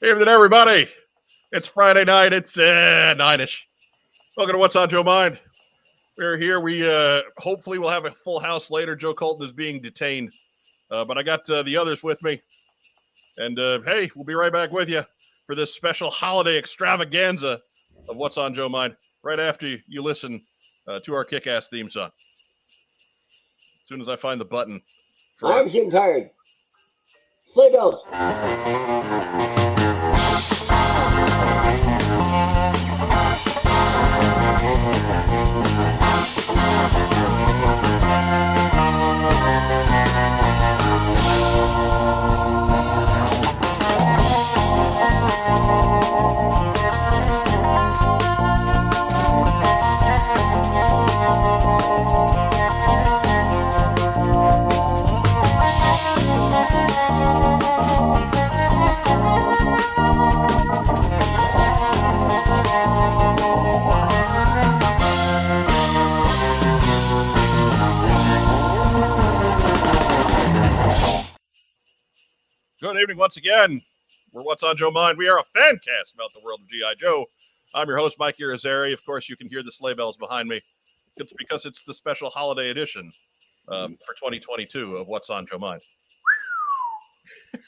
Evening, everybody. It's Friday night. It's 9-ish. Welcome to What's on Joe Mind. We're here. We hopefully will have a full house later. Joe Colton is being detained, but I got the others with me. And hey, we'll be right back with you for this special holiday extravaganza of What's on Joe Mind right after you listen to our kick-ass theme song. As soon as I find the button. I'm getting tired. Sleigh bells. Good evening once again. We're What's on Joe Mind. We are a fan cast about the world of G.I. Joe. I'm your host, Mike Irizarry. Of course, you can hear the sleigh bells behind me. It's because it's the special holiday edition for 2022 of What's on Joe Mind. You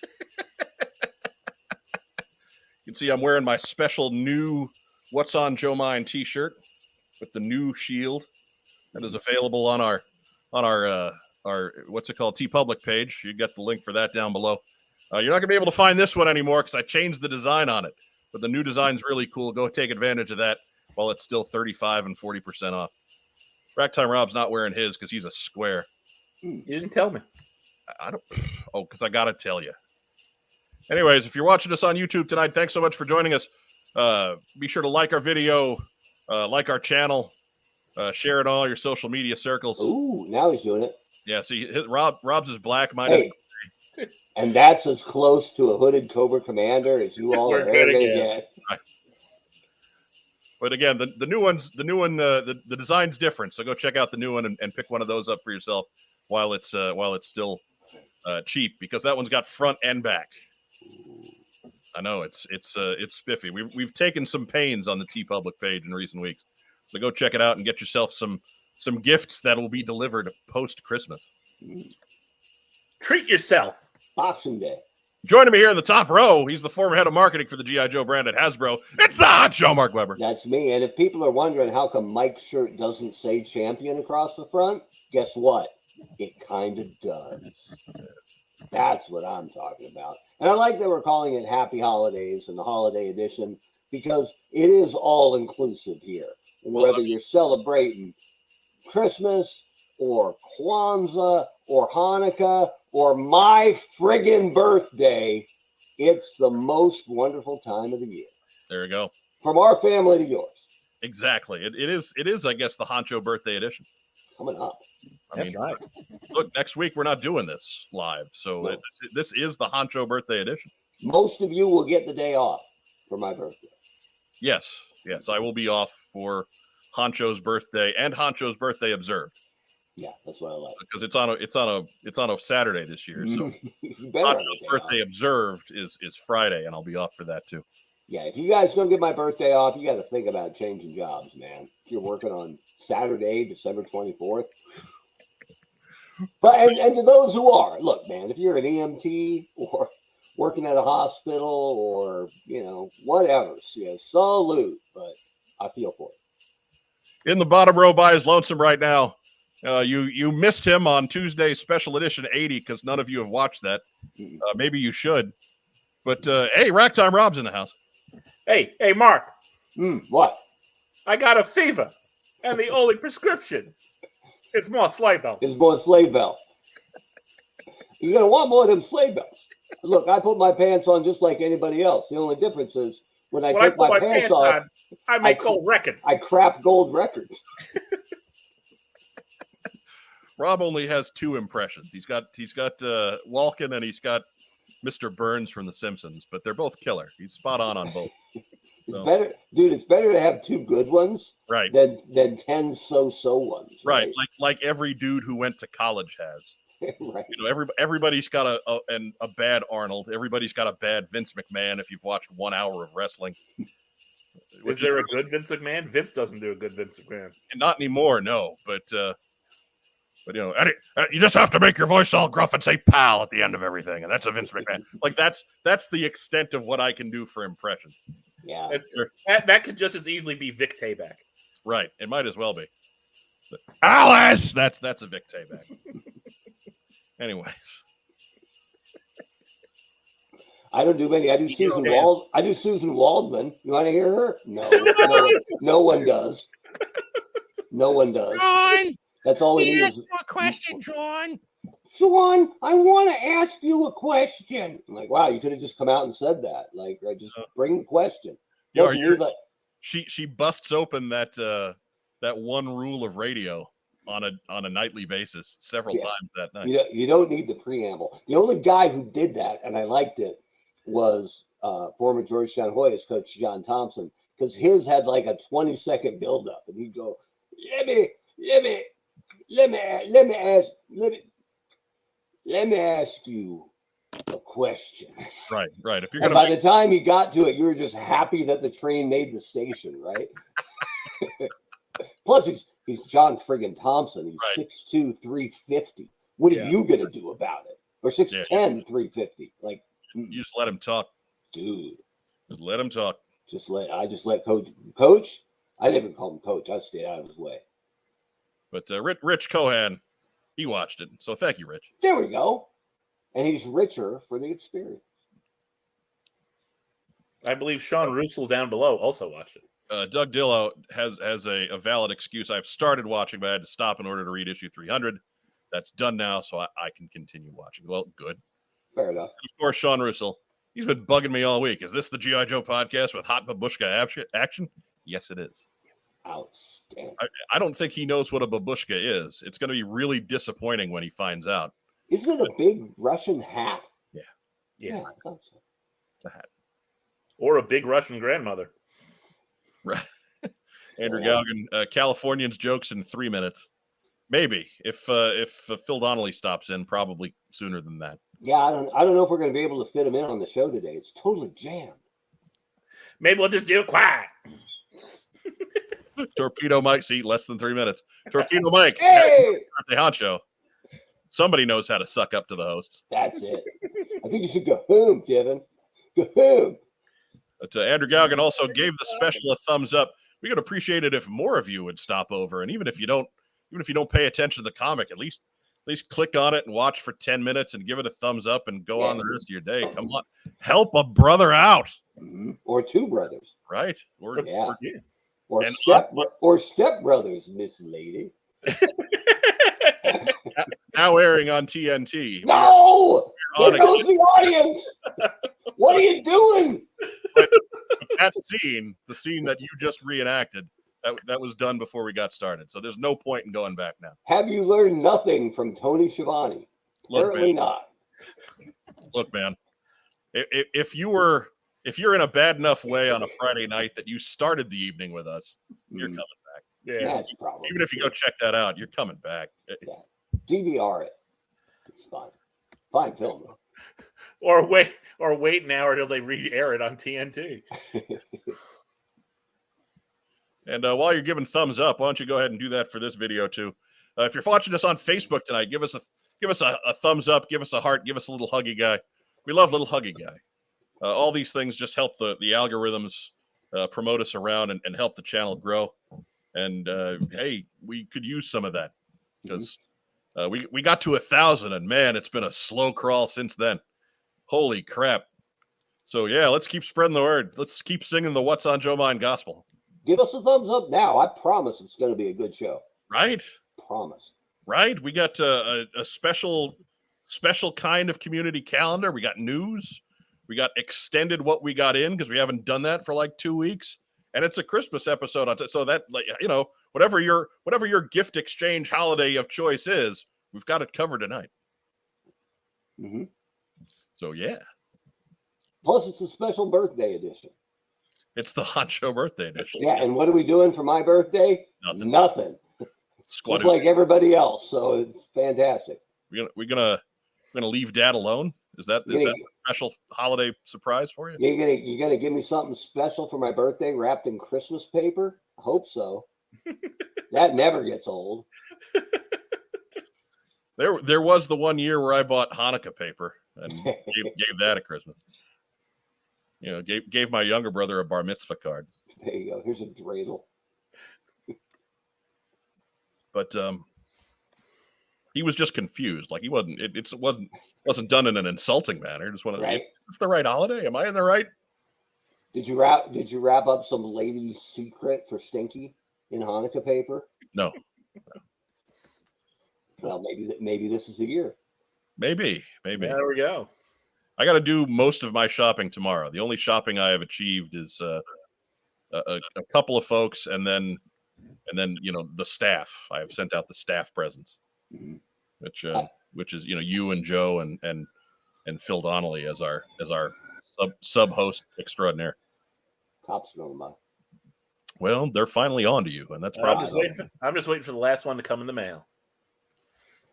can see I'm wearing my special new What's on Joe Mind t-shirt with the new shield that is available on our what's it called, TeePublic page. You got the link for that down below. You're not going to be able to find this one anymore because I changed the design on it. But the new design's really cool. Go take advantage of that while it's still 35 and 40% off. Ragtime Rob's not wearing his because he's a square. You didn't tell me. I don't. Oh, because I got to tell you. Anyways, if you're watching us on YouTube tonight, thanks so much for joining us. Be sure to like our video, like our channel, share it on all your social media circles. Ooh, now he's doing it. Yeah, see, Rob's is black. Mine is. And that's as close to a hooded Cobra Commander as you all are ever going to get. Right. But again, the new one, the design's different. So go check out the new one and pick one of those up for yourself while it's still cheap, because that one's got front and back. I know it's spiffy. We've taken some pains on the TeePublic page in recent weeks, so go check it out and get yourself some gifts that will be delivered post Christmas. Treat yourself. Boxing Day. Joining me here in the top row, he's the former head of marketing for the G.I. Joe brand at Hasbro. It's the hot show, Mark Weber. That's me. And if people are wondering how come Mike's shirt doesn't say champion across the front, guess what? It kind of does. That's what I'm talking about. And I like that we're calling it Happy Holidays and the Holiday Edition, because it is all inclusive here. And whether you're celebrating Christmas or Kwanzaa or Hanukkah or my friggin' birthday, it's the most wonderful time of the year. There you go. From our family to yours. Exactly. It is, I guess, the Honcho birthday edition. Coming up. That's right. Look, next week we're not doing this live, so no. This is the Honcho birthday edition. Most of you will get the day off for my birthday. Yes, I will be off for Honcho's birthday and Honcho's birthday observed. Yeah, that's what I like. Because it's on a Saturday this year, so Honcho's birthday observed is Friday, and I'll be off for that too. Yeah, if you guys don't get my birthday off, you got to think about changing jobs, man. If you're working on Saturday, December 24th. But and to those who are, look, man, if you're an EMT or working at a hospital or whatever, salute. But I feel for it. In the bottom row by his lonesome right now. You missed him on Tuesday's special edition 80 because none of you have watched that. Maybe you should. But, hey, Ragtime Rob's in the house. Hey, Mark. What? I got a fever, and the only prescription is more sleigh bells. It's more sleigh bells. You're going to want more of them sleigh bells. Look, I put my pants on just like anybody else. The only difference is when I take my pants off, I make gold records. I crap gold records. Rob only has two impressions. He's got Walken and he's got Mr. Burns from The Simpsons, but they're both killer. He's spot on both. So. It's better to have two good ones, right, than 10 so-so ones. Right, like every dude who went to college has. Right. You know, everybody's got a bad Arnold. Everybody's got a bad Vince McMahon. If you've watched 1 hour of wrestling, Is there a good Vince McMahon? Vince doesn't do a good Vince McMahon. Not anymore, no. But you know, Eddie, you just have to make your voice all gruff and say "pal" at the end of everything, and that's a Vince McMahon. Like that's the extent of what I can do for impression. Yeah, that could just as easily be Vic Tayback. Right, it might as well be. But, Alice, that's a Vic Tayback. Anyways, I don't do many. I do Susan Wald. I do Susan Waldman. You want to hear her? No, no one does. No one does. John, That's all we need. ask you a question, John. John, I want to ask you a question. I'm like, wow, you could have just come out and said that. Like, right, just bring the question. She busts open that one rule of radio on a nightly basis several times that night. You don't need the preamble. The only guy who did that, and I liked it, was former Georgetown Hoyas coach John Thompson, because his had like a 20-second buildup, and he'd go, let me ask you a question. Right. If you're and by the time he got to it, you were just happy that the train made the station, right? Plus, he's John friggin' Thompson. He's 6'2", 350. What are you gonna do about it? Or 6'10", 350. Like, you just let him talk, dude. Just let him talk. I just let coach. I didn't even call him coach. I stayed out of his way. But Rich Cohan, he watched it. So thank you, Rich. There we go. And he's richer for the experience. I believe Sean Russell down below also watched it. Doug Dillow has a valid excuse. I've started watching, but I had to stop in order to read issue 300. That's done now, so I can continue watching. Well, good. Fair enough. And of course, Sean Russell. He's been bugging me all week. Is this the G.I. Joe podcast with hot babushka action? Yes, it is. Outstanding. I don't think he knows what a babushka is. It's going to be really disappointing when he finds out. Isn't it a big Russian hat? Yeah. I thought so. It's a hat. Or a big Russian grandmother. Right. Andrew Galgan, Californians jokes in 3 minutes. Maybe if Phil Donnelly stops in, probably sooner than that. Yeah, I don't know if we're going to be able to fit him in on the show today. It's totally jammed. Maybe we'll just do it quiet. Torpedo Mike, see, less than 3 minutes. Torpedo Mike, hey, birthday honcho. Somebody knows how to suck up to the hosts. That's it. I think you should go home, Kevin. Go home. But Andrew Galgan also gave the special a thumbs up. We could appreciate it if more of you would stop over, and even if you don't pay attention to the comic, at least click on it and watch for 10 minutes and give it a thumbs up and go on the rest of your day. Come on, help a brother out, or two brothers, right? Or step brothers, Miss Lady. Now airing on TNT. No, here goes the audience. What are you doing? That scene, the scene that you just reenacted, that was done before we got started. So there's no point in going back now. Have you learned nothing from Tony Schiavone? Apparently not. Look, man, if you're in a bad enough way on a Friday night that you started the evening with us, you're coming back. Yeah, that's probably even if you go check that out, you're coming back. Yeah. DVR it. It's fine. Fine film. Or wait an hour till they re-air it on TNT. And while you're giving thumbs up, why don't you go ahead and do that for this video too? If you're watching us on Facebook tonight, give us a thumbs up, give us a heart, give us a little huggy guy. We love little huggy guy. All these things just help the algorithms promote us around and help the channel grow. And hey, we could use some of that because we got to 1,000, and man, it's been a slow crawl since then. Holy crap! So yeah, let's keep spreading the word. Let's keep singing the "What's on Joe Mind" gospel. Give us a thumbs up now. I promise it's going to be a good show. Right? Promise. Right? We got a special kind of community calendar. We got news. We got extended what we got in because we haven't done that for like 2 weeks. And it's a Christmas episode. So that, like, you know, whatever your gift exchange holiday of choice is, we've got it covered tonight. Mm-hmm. So, yeah. Plus, it's a special birthday edition. It's the Hot Show birthday edition. Yeah, and what are we doing for my birthday? Nothing. Just like everybody else. So it's fantastic. we gonna leave Dad alone? Is that a special holiday surprise for you? You gonna give me something special for my birthday wrapped in Christmas paper? I hope so. That never gets old. There was the one year where I bought Hanukkah paper and gave that at Christmas. Gave my younger brother a bar mitzvah card. There you go. Here's a dreidel. But he was just confused. Like he wasn't. It wasn't done in an insulting manner. Just wanted. Right. It's the right holiday. Am I in the right? Did you wrap up some lady's secret for Stinky in Hanukkah paper? No. Well, maybe this is the year. Maybe. Yeah, there we go. I got to do most of my shopping tomorrow. The only shopping I have achieved is a couple of folks, and then the staff. I have sent out the staff presents, which is you and Joe and Phil Donnelly as our sub host extraordinaire. Cops going by. Well, they're finally on to you, and that's probably. I'm just waiting for the last one to come in the mail.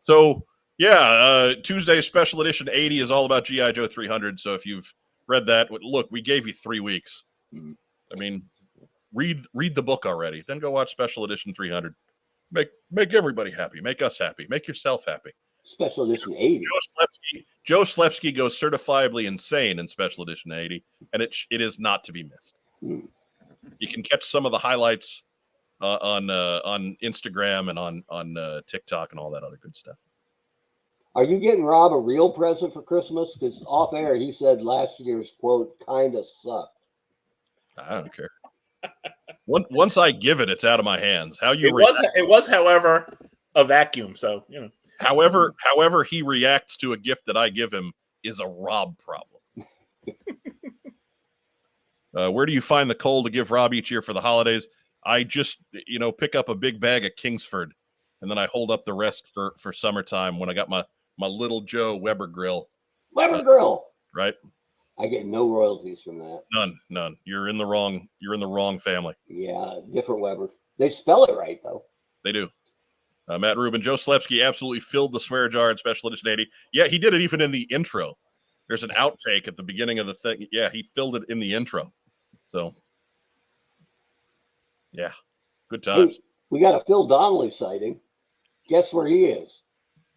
So yeah, Tuesday's special edition 80 is all about G.I. Joe 300. So if you've read that, look, we gave you 3 weeks. I mean, read the book already, then go watch special edition 300. Make everybody happy. Make us happy. Make yourself happy. Special edition 80. Joe Slepsky goes certifiably insane in special edition 80, and it is not to be missed. You can catch some of the highlights on Instagram and on TikTok and all that other good stuff. Are you getting Rob a real present for Christmas? Because off air he said last year's quote kind of sucked. I don't care. Once I give it, it's out of my hands. It was, however, a vacuum. So However he reacts to a gift that I give him is a Rob problem. Where do you find the coal to give Rob each year for the holidays? I just pick up a big bag of Kingsford, and then I hold up the rest for summertime when I got my little Joe Weber grill. Weber grill, right? I get no royalties from that. None. You're in the wrong family. Yeah, different Weber. They spell it right though. They do. Matt Rubin, Joe Slepsky absolutely filled the swear jar in special edition 80. Yeah, he did it even in the intro. There's an outtake at the beginning of the thing. Yeah, he filled it in the intro. So, yeah, good times. Hey, we got a Phil Donnelly sighting. Guess where he is?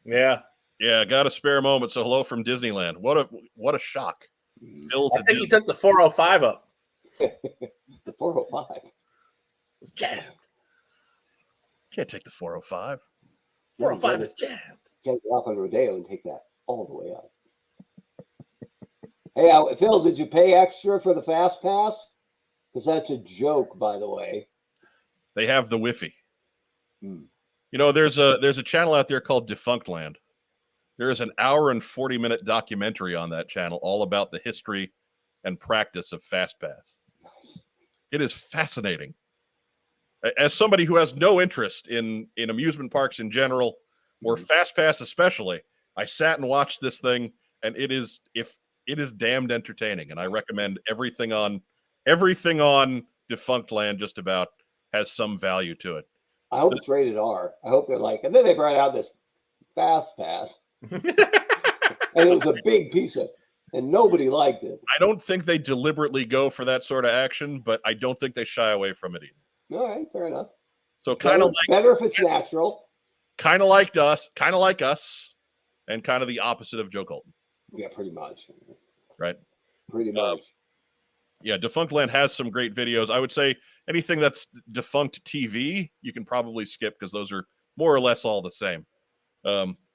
Yeah, got a spare moment. So hello from Disneyland. What a shock. I think he took the 405 up. The 405. It's jammed. Can't take the 405. 405 is jammed. Can't get off on Rodeo and take that all the way up. Hey, Phil, did you pay extra for the Fast Pass? Because that's a joke, by the way. They have the Wi-Fi. There's a channel out there called Defunct Land. There is an 1 hour and 40-minute documentary on that channel all about the history and practice of Fast Pass. It is fascinating. As somebody who has no interest in amusement parks in general, or Fast Pass especially, I sat and watched this thing, and it is damned entertaining. And I recommend everything on Defunct Land just about has some value to it. I hope it's rated R. I hope they're like, and then they brought out this Fast Pass. And it was a big piece of, and nobody liked it. I don't think they deliberately go for that sort of action, but I don't think they shy away from it either. All right, fair enough. So kind of better if it's natural. Kind of like us, and kind of the opposite of Joe Colton. Yeah, pretty much. Right. Pretty much. Yeah, Defunct Land has some great videos. I would say anything that's defunct TV, you can probably skip because those are more or less all the same.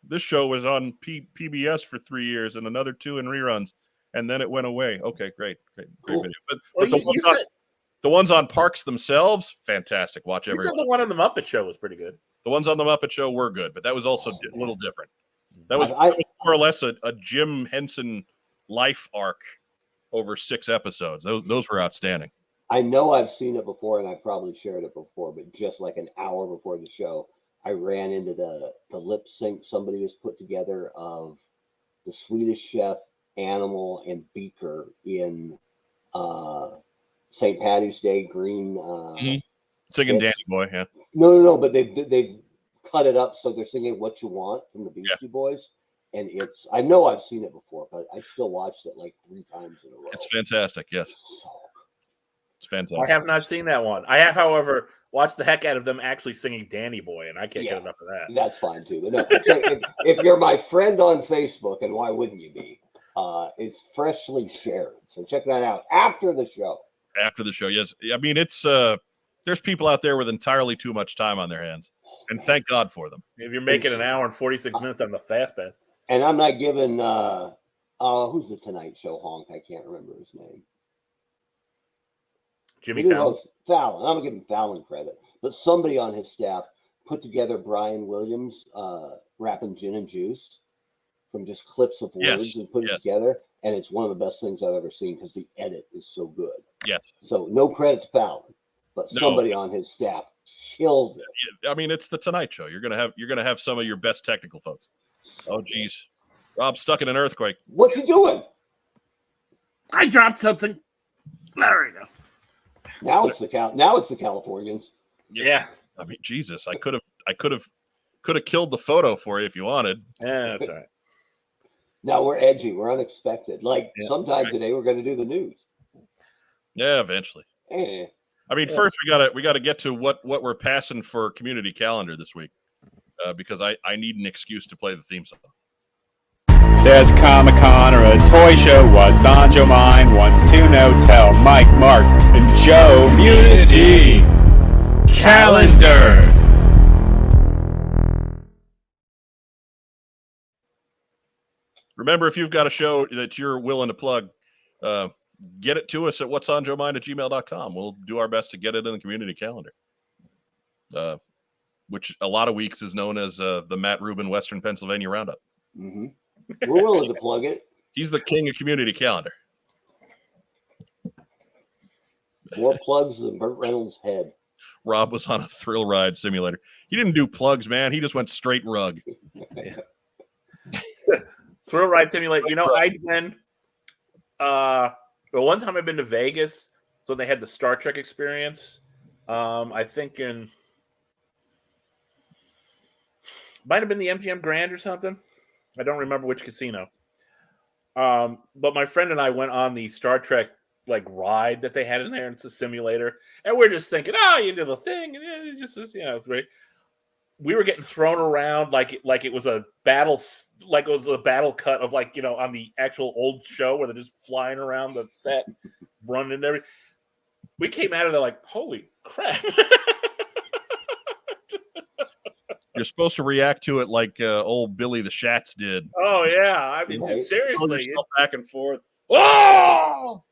This show was on PBS for 3 years and another 2 in reruns, and then it went away. Okay, great Cool. video. But the ones on parks themselves, fantastic. Watch every. You said the one on the Muppet Show was pretty good. The ones on the Muppet Show were good, but that was also a little different. That was more or less a Jim Henson life arc over 6 episodes. Those were outstanding. I know I've seen it before, and I probably shared it before, but just like an hour before the show, I ran into the lip sync somebody has put together of the Swedish Chef, Animal, and Beaker in St. Patty's Day green. Singing Danny Boy, yeah. No, but they've cut it up so they're singing What You Want from the Beastie Boys. and I know I've seen it before, but I still watched it like 3 times in a row. It's fantastic. Yes, it's fantastic. I have not seen that one. I have, however, watched the heck out of them actually singing Danny Boy, and I can't get enough of that. That's fine too. But no, if you're my friend on Facebook, and why wouldn't you be? It's freshly shared, so check that out after the show. After the show, yes. I mean, it's there's people out there with entirely too much time on their hands, and thank God for them. If you're making an hour and 46 minutes on the fast pass, and I'm not giving who's the Tonight Show honk? I can't remember his name. Jimmy Fallon. Fallon. I'm giving Fallon credit, but somebody on his staff put together Brian Williams rapping Gin and Juice from just clips of words and put it together. And it's one of the best things I've ever seen because the edit is so good. Yes. So no credit to Fallon, but somebody on his staff killed it. I mean, it's the Tonight Show. You're gonna have some of your best technical folks. Oh, geez. Rob's stuck in an earthquake. What's he doing? I dropped something. There we go. Now it's the Californians. Yeah. I mean, Jesus, I could have killed the photo for you if you wanted. Yeah, that's all right. No, we're edgy. We're unexpected. Like sometime today, we're going to do the news. Yeah, eventually. I mean, first we gotta get to what we're passing for community calendar this week, because I need an excuse to play the theme song. There's a Comic-Con or a toy show. What's on Joe mind? Wants to know? Tell Mike, Mark, and Joe. Community calendar. Remember, if you've got a show that you're willing to plug, get it to us at whatsonjoemind@gmail.com. We'll do our best to get it in the community calendar, which a lot of weeks is known as the Matt Rubin Western Pennsylvania Roundup. Mm-hmm. We're willing to plug it. He's the king of community calendar. More plugs than Burt Reynolds' head. Rob was on a thrill ride simulator. He didn't do plugs, man. He just went straight rug. Thrill ride simulator. You know, I'd been the one time I've been to Vegas, so they had the Star Trek experience. I think might have been the MGM Grand or something. I don't remember which casino. But my friend and I went on the Star Trek ride that they had in there, and it's a simulator. And we're just thinking, you do the thing, and it's just right. We were getting thrown around like it was a battle, like it was a battle cut of on the actual old show where they're just flying around the set, running and everything. We came out of there like, holy crap. You're supposed to react to it like old Billy the Shats did. Oh yeah, I mean seriously, back and forth. Oh,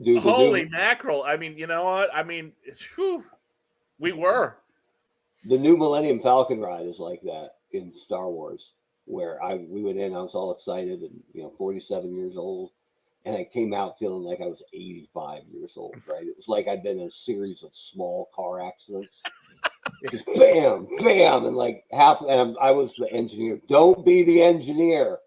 Dude, holy mackerel! I mean, you know what? I mean, we were. The new Millennium Falcon ride is like that in Star Wars, where we went in, I was all excited and 47 years old, and I came out feeling like I was 85 years old. Right? It was like I'd been in a series of small car accidents. Just bam, bam, and and I was the engineer. Don't be the engineer,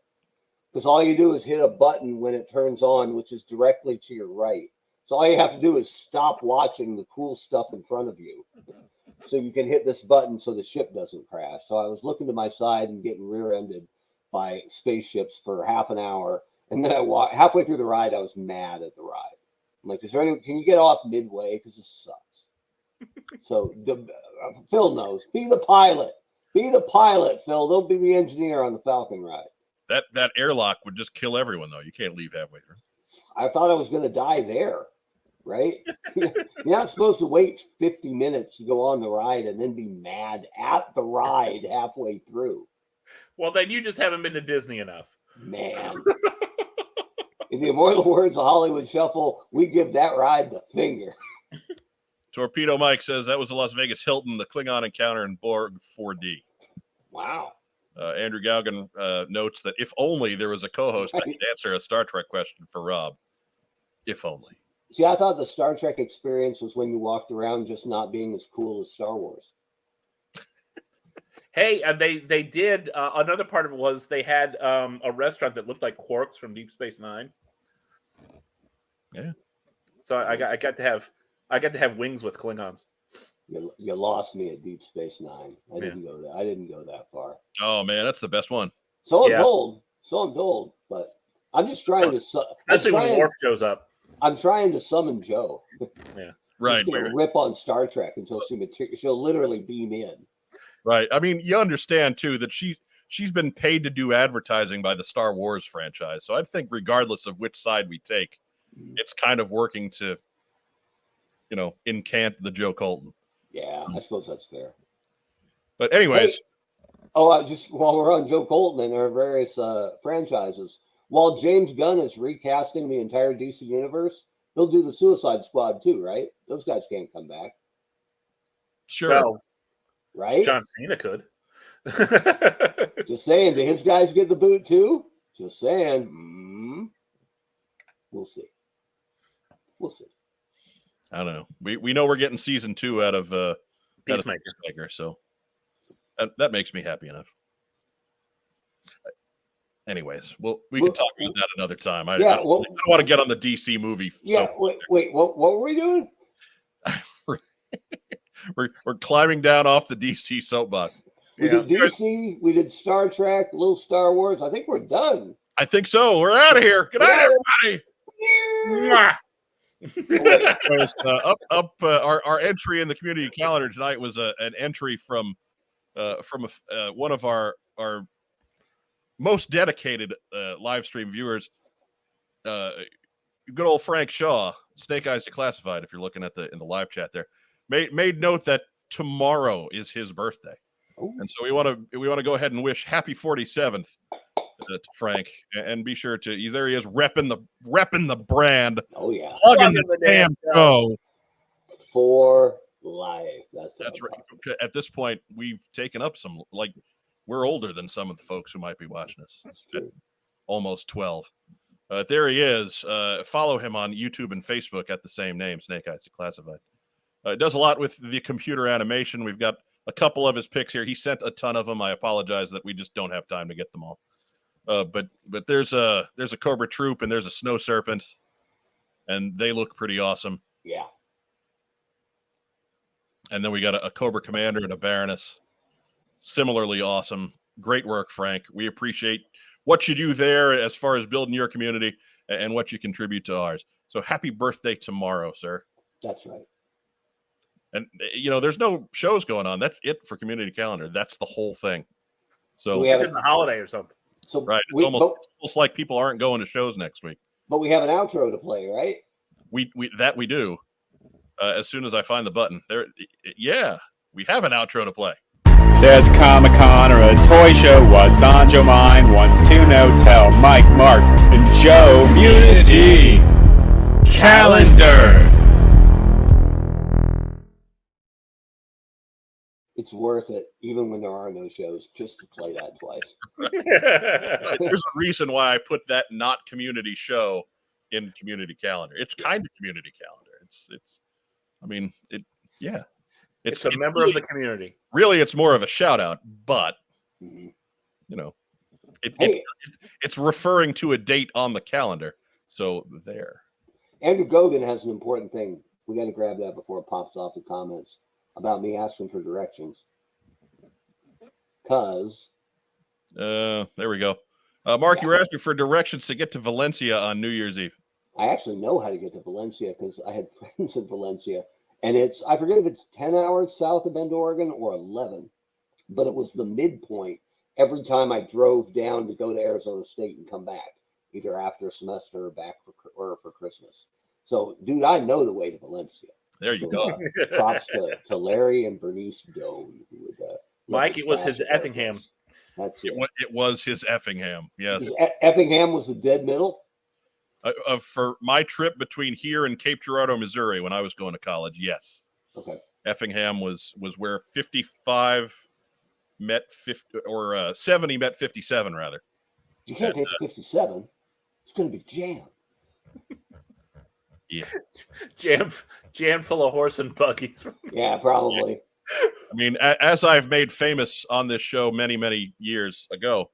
because all you do is hit a button when it turns on, which is directly to your right. So all you have to do is stop watching the cool stuff in front of you, so you can hit this button so the ship doesn't crash. So I was looking to my side and getting rear-ended by spaceships for half an hour, and then halfway through the ride, I was mad at the ride. I'm like, can you get off midway, because this sucks. So Phil knows. Be the pilot. Be the pilot, Phil. Don't be the engineer on the Falcon ride. That airlock would just kill everyone, though. You can't leave halfway through. I thought I was going to die there, right? You're not supposed to wait 50 minutes to go on the ride and then be mad at the ride halfway through. Well, then you just haven't been to Disney enough. Man. In the immortal words of Hollywood Shuffle, we give that ride the finger. Torpedo Mike says that was the Las Vegas Hilton, the Klingon encounter in Borg 4D. Wow. Andrew Gaugan notes that if only there was a co-host that could answer a Star Trek question for Rob. If only. See, I thought the Star Trek experience was when you walked around just not being as cool as Star Wars. Hey, they did. Another part of it was they had a restaurant that looked like Quarks from Deep Space Nine. Yeah. So I got to have wings with Klingons. You lost me at Deep Space Nine. I didn't go that. I didn't go that far. Oh man, that's the best one. So I'm told. So I'm told. But I'm just trying to. Especially when Worf shows up. I'm trying to summon Joe. Yeah. Right. She's gonna rip on Star Trek until she'll literally beam in. Right. I mean, you understand too that she's been paid to do advertising by the Star Wars franchise. So I think regardless of which side we take, it's kind of working to, incant the Joe Colton. Yeah, I suppose that's fair. But anyways. Hey, while we're on Joe Colton and our various franchises, while James Gunn is recasting the entire DC universe, he'll do the Suicide Squad too, right? Those guys can't come back. Sure. Well, right? John Cena could. Just saying, do his guys get the boot too? Just saying. We'll see. We'll see. I don't know. We know we're getting season 2 out of Peacemaker, so that makes me happy enough. Anyways, we can talk about that another time. I don't want to get on the DC movie. Yeah. Wait. What were we doing? we're climbing down off the DC soapbox. We did DC. We did Star Trek. A little Star Wars. I think we're done. I think so. We're out of here. Good night, everybody. Our entry in the community calendar tonight was an entry from one of our most dedicated live stream viewers, good old Frank Shaw, Snake Eyes Declassified. If you're looking at in the live chat there, made note that tomorrow is his birthday, and so we want to go ahead and wish happy 47th to Frank, and be sure to there he is repping the brand. Oh yeah, plugging the damn show for life. That's right. At this point, we've taken up some we're older than some of the folks who might be watching us. Almost 12. There he is. Follow him on YouTube and Facebook at the same name, Snake Eyes Declassified. Does a lot with the computer animation. We've got a couple of his picks here. He sent a ton of them. I apologize that we just don't have time to get them all. But there's a Cobra Troop and there's a Snow Serpent, and they look pretty awesome. Yeah. And then we got a Cobra Commander and a Baroness. Similarly awesome. Great work, Frank. We appreciate what you do there as far as building your community and what you contribute to ours. So happy birthday tomorrow, sir. That's right. And, there's no shows going on. That's it for community calendar. That's the whole thing. So we have a holiday or something. So right. It's almost like people aren't going to shows next week. But we have an outro to play, right? We do. As soon as I find the button there. Yeah, we have an outro to play. There's a Comic-Con or a toy show. What's on Joe mind? Wants to know? Tell Mike, Mark, and Joe. Community calendar. It's worth it, even when there are no shows, just to play that twice. There's a reason why I put that not community show in community calendar. It's kind of community calendar. It's a member of the community. Really, it's more of a shout out, but it's referring to a date on the calendar. So there. Andrew Gogan has an important thing. We got to grab that before it pops off the comments about me asking for directions. There we go. Mark, you were asking for directions to get to Valencia on New Year's Eve. I actually know how to get to Valencia because I had friends in Valencia. And I forget if it's 10 hours south of Bend, Oregon or 11, but it was the midpoint every time I drove down to go to Arizona State and come back, either after a semester or back for Christmas. So, dude, I know the way to Valencia. There you go. Props to Larry and Bernice Doan. Mike, it was his Effingham. It was his Effingham, yes. Effingham was the dead middle? For my trip between here and Cape Girardeau, Missouri, when I was going to college, yes. Okay. Effingham was where 55 met 50, or 70 met 57, rather. You can't take 57. It's going to be jammed. Yeah. Jam full of horse and buggies. Yeah, probably. I mean, as I've made famous on this show many, many years ago,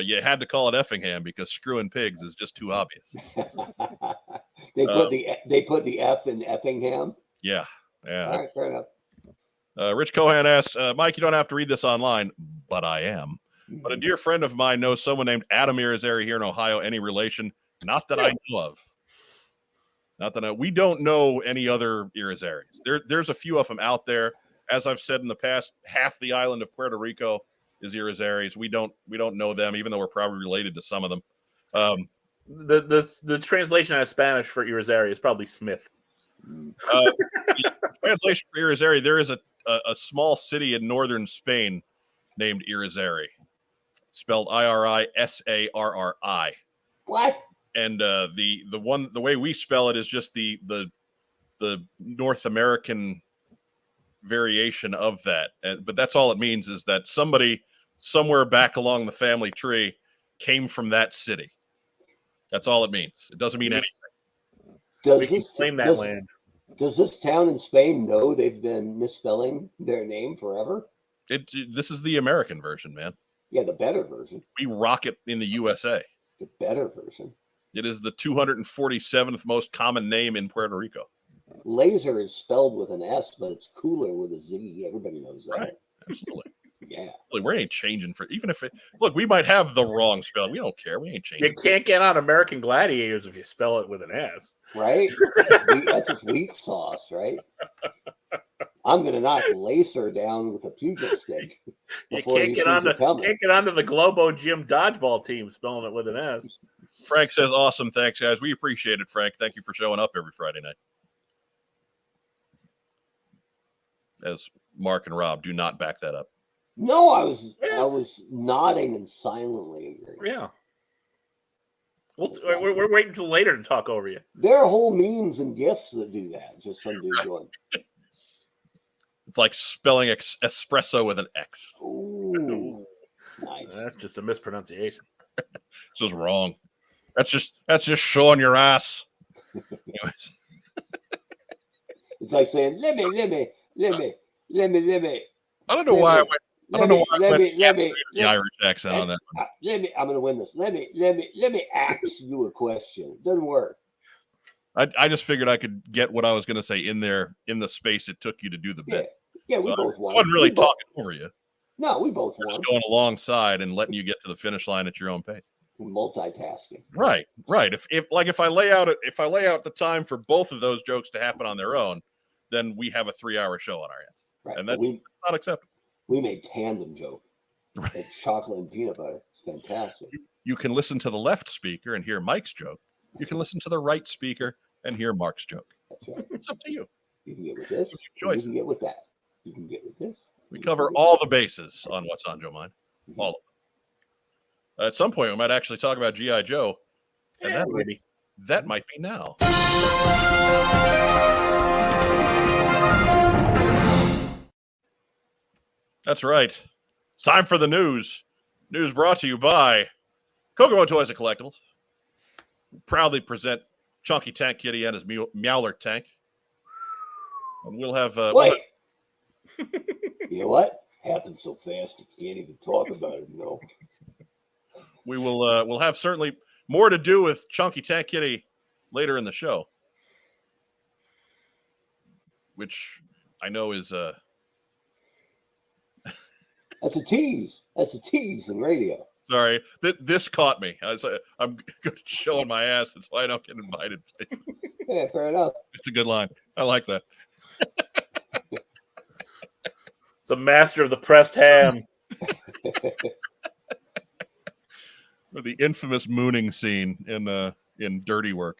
you had to call it Effingham because screwing pigs is just too obvious. They put the F in Effingham. Yeah. All right, fair enough. Rich Cohan asks, Mike, you don't have to read this online, but I am. But a dear friend of mine knows someone named Adam Irizarry here in Ohio. Any relation? Not that I know of. Not that we don't know any other Irizarrys. There's a few of them out there. As I've said in the past, half the island of Puerto Rico is Irizarrys. We don't know them, even though we're probably related to some of them. The translation out of Spanish for Irizarry is probably Smith. Translation for Irizarry, there is a small city in northern Spain named Irizarry, spelled Irisarri. What? And the way we spell it is just the North American variation of that. But that's all it means, is that somebody somewhere back along the family tree came from that city. That's all it means. It doesn't mean anything. We can claim that land. Does this town in Spain know they've been misspelling their name forever? This is the American version, man. Yeah, the better version. We rock it in the USA. The better version. It is the 247th most common name in Puerto Rico. Laser is spelled with an S, but it's cooler with a Z. Everybody knows that. Right. Absolutely. Yeah. We ain't changing for, even if look, we might have the wrong spelling. We don't care. We ain't changing. You can't get on American Gladiators if you spell it with an S. Right? That's just weak sauce, right? I'm gonna knock Laser down with a puget stick. You can't get onto the WOJM dodgeball team spelling it with an S. Frank says, awesome. Thanks, guys. We appreciate it, Frank. Thank you for showing up every Friday night. As Mark and Rob do not back that up. No, I was nodding and silently agreeing. Yeah. We're waiting until later to talk over you. There are whole memes and gifs that do that. Just some dude going. It's like spelling espresso with an X. Ooh, nice. That's just a mispronunciation. It's just wrong. That's just showing your ass. Anyways. It's like saying, let me. I don't know why I went. I don't know why I went the Irish accent on that one. I'm going to win this. Let me ask you a question. It doesn't work. I just figured I could get what I was going to say in there in the space it took you to do the bit. Yeah, we both won. I wasn't really talking over you. No, we both won. Just going alongside and letting you get to the finish line at your own pace. Multitasking. Right. If I lay out the time for both of those jokes to happen on their own, then we have a 3-hour show on our hands. Right. And that's not acceptable. We made tandem joke. Right. Like chocolate and peanut butter. It's fantastic. You can listen to the left speaker and hear Mike's joke. You can listen to the right speaker and hear Mark's joke. That's right. It's up to you. You can get with this. You can get with that. You can get with this. We cover all the bases on What's on Joe Mind. All of them. At some point, we might actually talk about G.I. Joe. And that might be now. That's right. It's time for the news. News brought to you by Kokomo Toys and Collectibles. Proudly present Chunky Tank Kitty and his Meowler tank. And we'll have... Wait! You know what? Happened so fast you can't even talk about it, no. We will we'll have certainly more to do with Chunky Tank Kitty later in the show. Which I know is... That's a tease. That's a tease in radio. Sorry, this caught me. I'm showing my ass. That's why I don't get invited places. Yeah, fair enough. It's a good line. I like that. It's a master of the pressed ham. The infamous mooning scene in Dirty Work.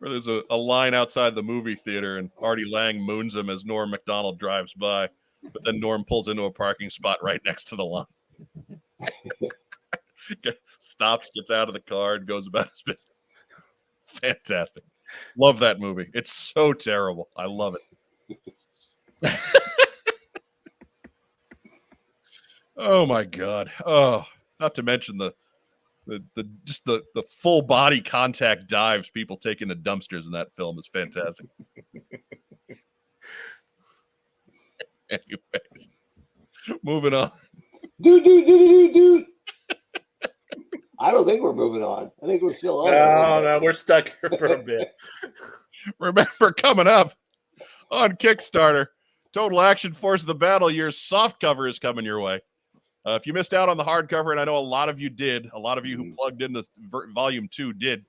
Where there's a line outside the movie theater and Artie Lang moons him as Norm Macdonald drives by, but then Norm pulls into a parking spot right next to the line. Stops, gets out of the car, and goes about his business. Fantastic. Love that movie. It's so terrible. I love it. Oh my God. Oh, not to mention the full body contact dives people take into dumpsters in that film is fantastic. Anyways, moving on. Dude. I don't think we're moving on. I think we're still on. No, we're stuck here for a bit. Remember, coming up, on Kickstarter. Total Action Force of the Battle Years soft cover is coming your way. If you missed out on the hardcover, and I know a lot of you did, a lot of you who plugged into Volume 2 did,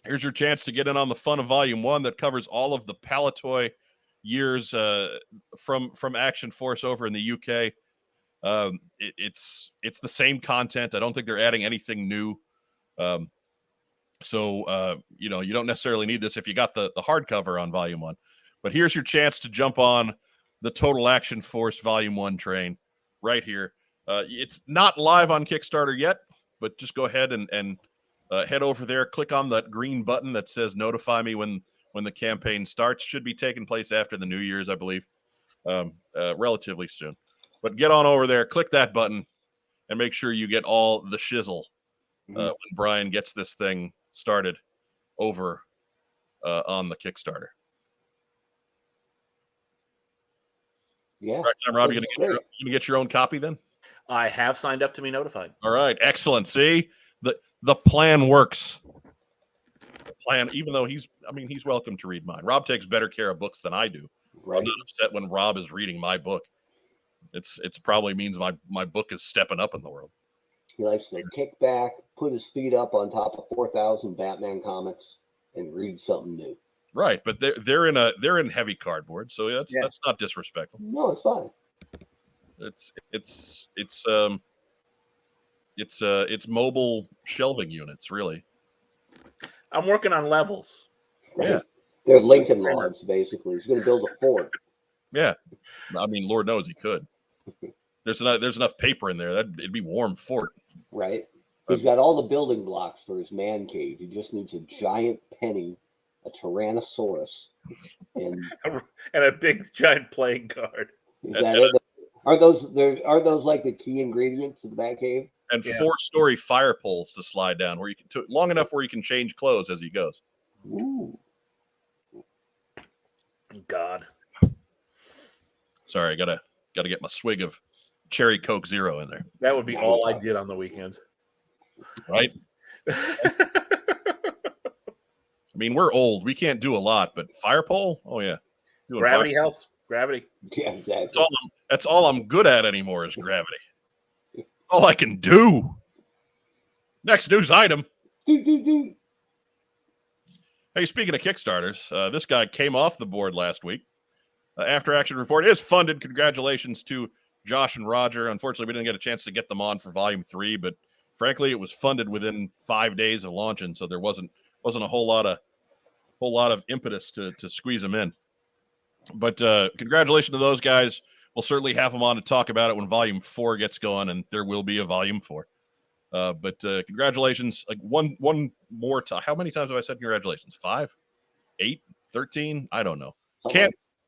here's your chance to get in on the fun of Volume 1 that covers all of the Palitoy years from Action Force over in the UK. It's the same content. I don't think they're adding anything new. So you don't necessarily need this if you got the hardcover on Volume 1. But here's your chance to jump on the Total Action Force Volume 1 train right here. It's not live on Kickstarter yet, but just go ahead and head over there, click on that green button that says notify me when the campaign starts. Should be taking place after the New Year's, I believe, relatively soon. But get on over there, click that button, and make sure you get all the shizzle when Brian gets this thing started over on the Kickstarter. Yeah. Right time, Rob, you gonna get your own copy then? I have signed up to be notified. All right, excellent. See, the plan works. The plan, even though he's welcome to read mine. Rob takes better care of books than I do. Right. I'm not upset when Rob is reading my book. It's probably means my book is stepping up in the world. He likes to kick back, put his feet up on top of 4,000 Batman comics, and read something new. Right, but they're in heavy cardboard, so that's not disrespectful. No, it's fine. It's mobile shelving units, really. I'm working on levels. Yeah, they're Lincoln Logs, basically. He's going to build a fort. Yeah, I mean, Lord knows he could. There's enough paper in there that it'd be warm fort. Right. He's got all the building blocks for his man cave. He just needs a giant penny, a Tyrannosaurus, and a big giant playing card. Is that it? Are those like the key ingredients of the Batcave? And 4-story fire poles to slide down where you can long enough where you can change clothes as he goes. Ooh. God. Sorry, I gotta get my swig of cherry Coke Zero in there. That would be all I did on the weekends. Right? I mean, we're old. We can't do a lot, but fire pole? Oh yeah. Gravity helps. Gravity. Yeah, exactly. That's all I'm good at anymore is gravity. All I can do. Next news item. Hey, speaking of Kickstarters, this guy came off the board last week. After Action Report is funded. Congratulations to Josh and Roger. Unfortunately, we didn't get a chance to get them on for Volume 3, but frankly, it was funded within 5 days of launching, so there wasn't a whole lot of impetus to squeeze them in. But congratulations to those guys. We'll certainly have them on to talk about it when Volume 4 gets going, and there will be a Volume 4. But congratulations. Like one more time. How many times have I said congratulations? 5? 8? 13? I don't know.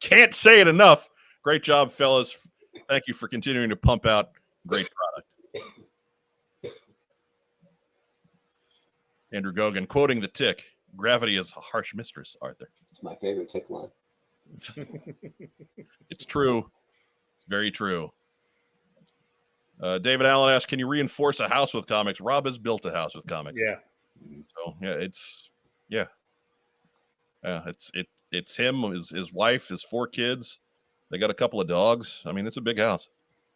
Can't say it enough. Great job, fellas. Thank you for continuing to pump out great product. Andrew Gogan quoting the Tick. Gravity is a harsh mistress, Arthur. It's my favorite Tick line. It's true. It's very true. David Allen asks, can you reinforce a house with comics? Rob has built a house with comics. Yeah. So it's him, his wife, his 4 kids. They got a couple of dogs. I mean, it's a big house.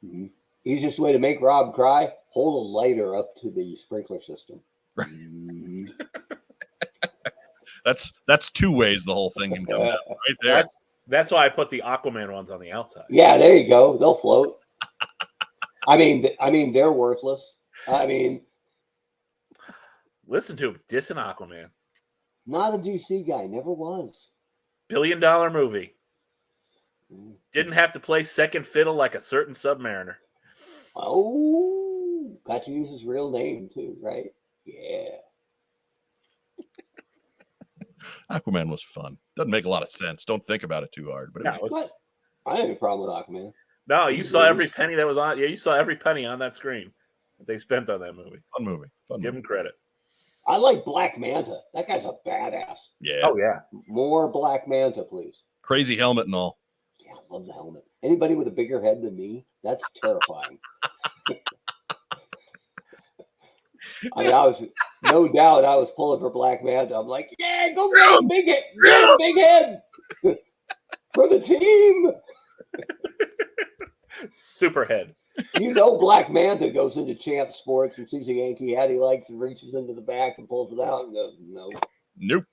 Mm-hmm. Easiest way to make Rob cry: hold a lighter up to the sprinkler system. Mm-hmm. That's 2 ways the whole thing can go down. Right there. That's why I put the Aquaman ones on the outside. Yeah, there you go. They'll float. I mean, they're worthless. I mean, listen to him dissing Aquaman. Not a DC guy. Never was. $1 billion movie. Didn't have to play second fiddle like a certain Submariner. Oh, got to use his real name too, right? Yeah. Aquaman was fun. Doesn't make a lot of sense. Don't think about it too hard. But I have any problem with Aquaman. No, you saw every penny that was on. Yeah, you saw every penny on that screen that they spent on that movie. Fun movie. Give him credit. I like Black Manta. That guy's a badass. Yeah. Oh yeah. More Black Manta, please. Crazy helmet and all. Yeah, I love the helmet. Anybody with a bigger head than me, that's terrifying. I mean, I was pulling for Black Manta. I'm like, yeah, go get him, big head, get him, big head. For the team. Superhead. You know, Black Manta goes into Champ Sports and sees a Yankee hat he likes and reaches into the back and pulls it out and goes, no. Nope.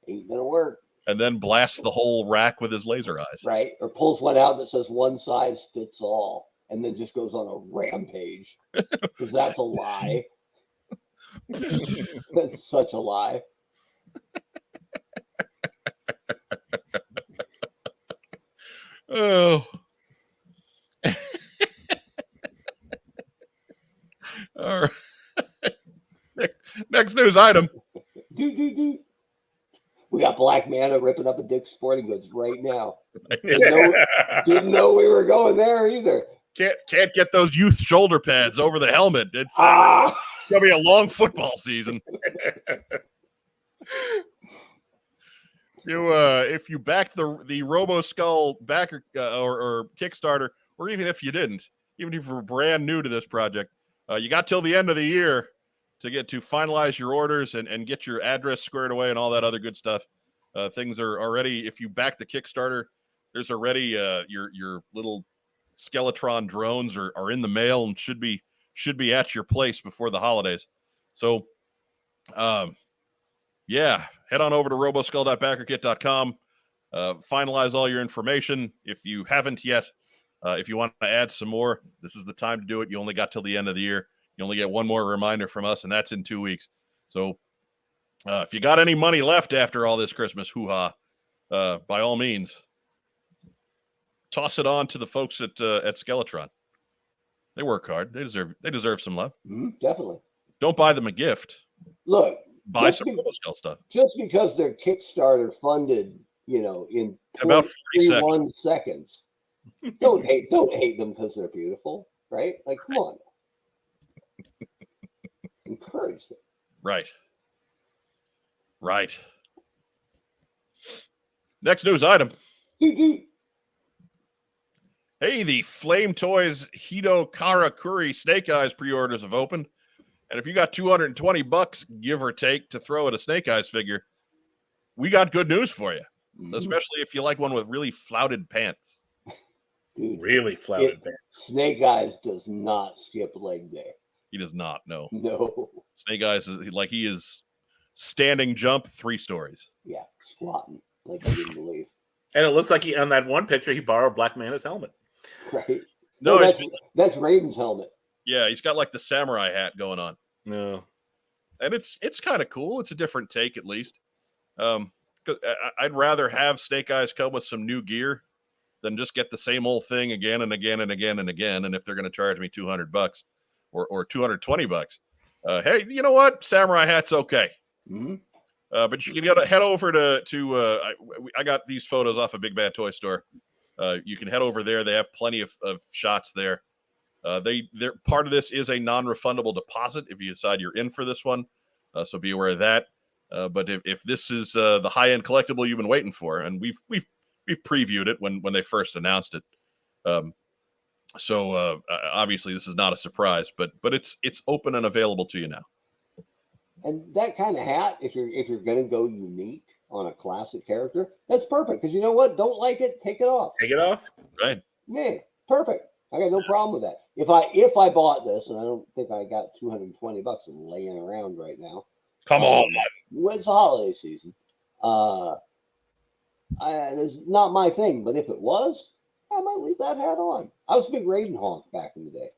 Ain't gonna work. And then blasts the whole rack with his laser eyes. Right. Or pulls one out that says one size fits all and then just goes on a rampage. Because that's a lie. That's such a lie. Oh. All right. Next news item. We got Black Manta ripping up a Dick's Sporting Goods right now. Didn't know we were going there either. Can't get those youth shoulder pads over the helmet. It's gonna be a long football season. If you backed the Robo Skull backer or Kickstarter, or even if you didn't, even if you're brand new to this project, you got till the end of the year to finalize your orders and get your address squared away and all that other good stuff. Things are already, if you back the Kickstarter, there's already your little Skeletron drones are in the mail and should be at your place before the holidays. So, yeah, head on over to roboskull.backerkit.com. Finalize all your information. If you haven't yet, if you want to add some more, this is the time to do it. You only got till the end of the year. You only get one more reminder from us, and that's in 2 weeks. So if you got any money left after all this Christmas hoo-ha, by all means, toss it on to the folks at Skeletron. They work hard. They deserve some love. Definitely. Don't buy them a gift. Look, buy some RoboSkull stuff. Just because they're Kickstarter funded, in about 41 seconds. Don't hate them because they're beautiful, right? Like, come on. Encourage them. Right. Next news item. Hey, the Flame Toys Hito Karakuri Snake Eyes pre-orders have opened. And if you got $220, give or take, to throw at a Snake Eyes figure, we got good news for you. Especially if you like one with really flouted pants. Dude, really flouted pants. Snake Eyes does not skip leg day. He does not, no. No. Snake Eyes he is standing jump 3 stories. Yeah, squatting like I didn't believe. And it looks like on that one picture, he borrowed Black Manta's helmet. Right. No, that's Raiden's helmet. Yeah, he's got like the samurai hat going on. No. And it's kind of cool. It's a different take, at least. I'd rather have Snake Eyes come with some new gear than just get the same old thing again and again and again and again. And if they're going to charge me $200 or $220, hey, you know what? Samurai hat's okay. But you can head over to I got these photos off of Big Bad Toy Store. You can head over there. They have plenty of shots there. They're part of this is a non-refundable deposit if you decide you're in for this one. So be aware of that. But if this is the high-end collectible you've been waiting for, and we've previewed it when they first announced it. So obviously this is not a surprise, but it's open and available to you now. And that kind of hat, if you're going to go unique on a classic character, that's perfect. Because you know what? Don't like it, take it off. Take it off? Right. Yeah, perfect. I got no problem with that. If I bought this, and I don't think I got $220 laying around right now. Come on. It's the holiday season. It's not my thing, but if it was, I might leave that hat on. I was a big Raiden honk back in the day.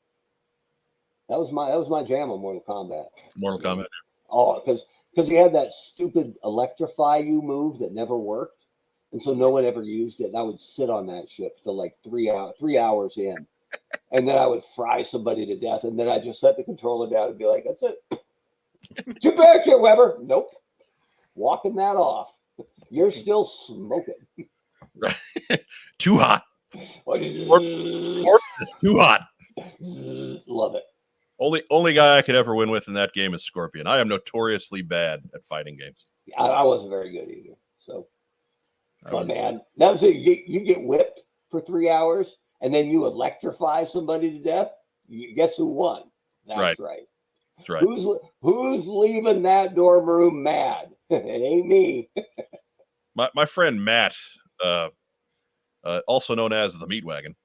That was my jam on Mortal Kombat. Mortal Kombat. Oh, because he had that stupid electrify you move that never worked, and so no one ever used it. And I would sit on that ship till like 3 hours in, and then I would fry somebody to death, and then I just set the controller down and be like, "That's it. Get back here, Weber." Nope, walking that off. You're still smoking. Right. Too hot. It's too hot. Love it. Only guy I could ever win with in that game is Scorpion. I am notoriously bad at fighting games. I wasn't very good either. So, man, that was it. You get whipped for 3 hours, and then you electrify somebody to death. Guess who won? That's right. That's right. Who's leaving that dorm room mad? It ain't me. My friend Matt, also known as the Meat Wagon,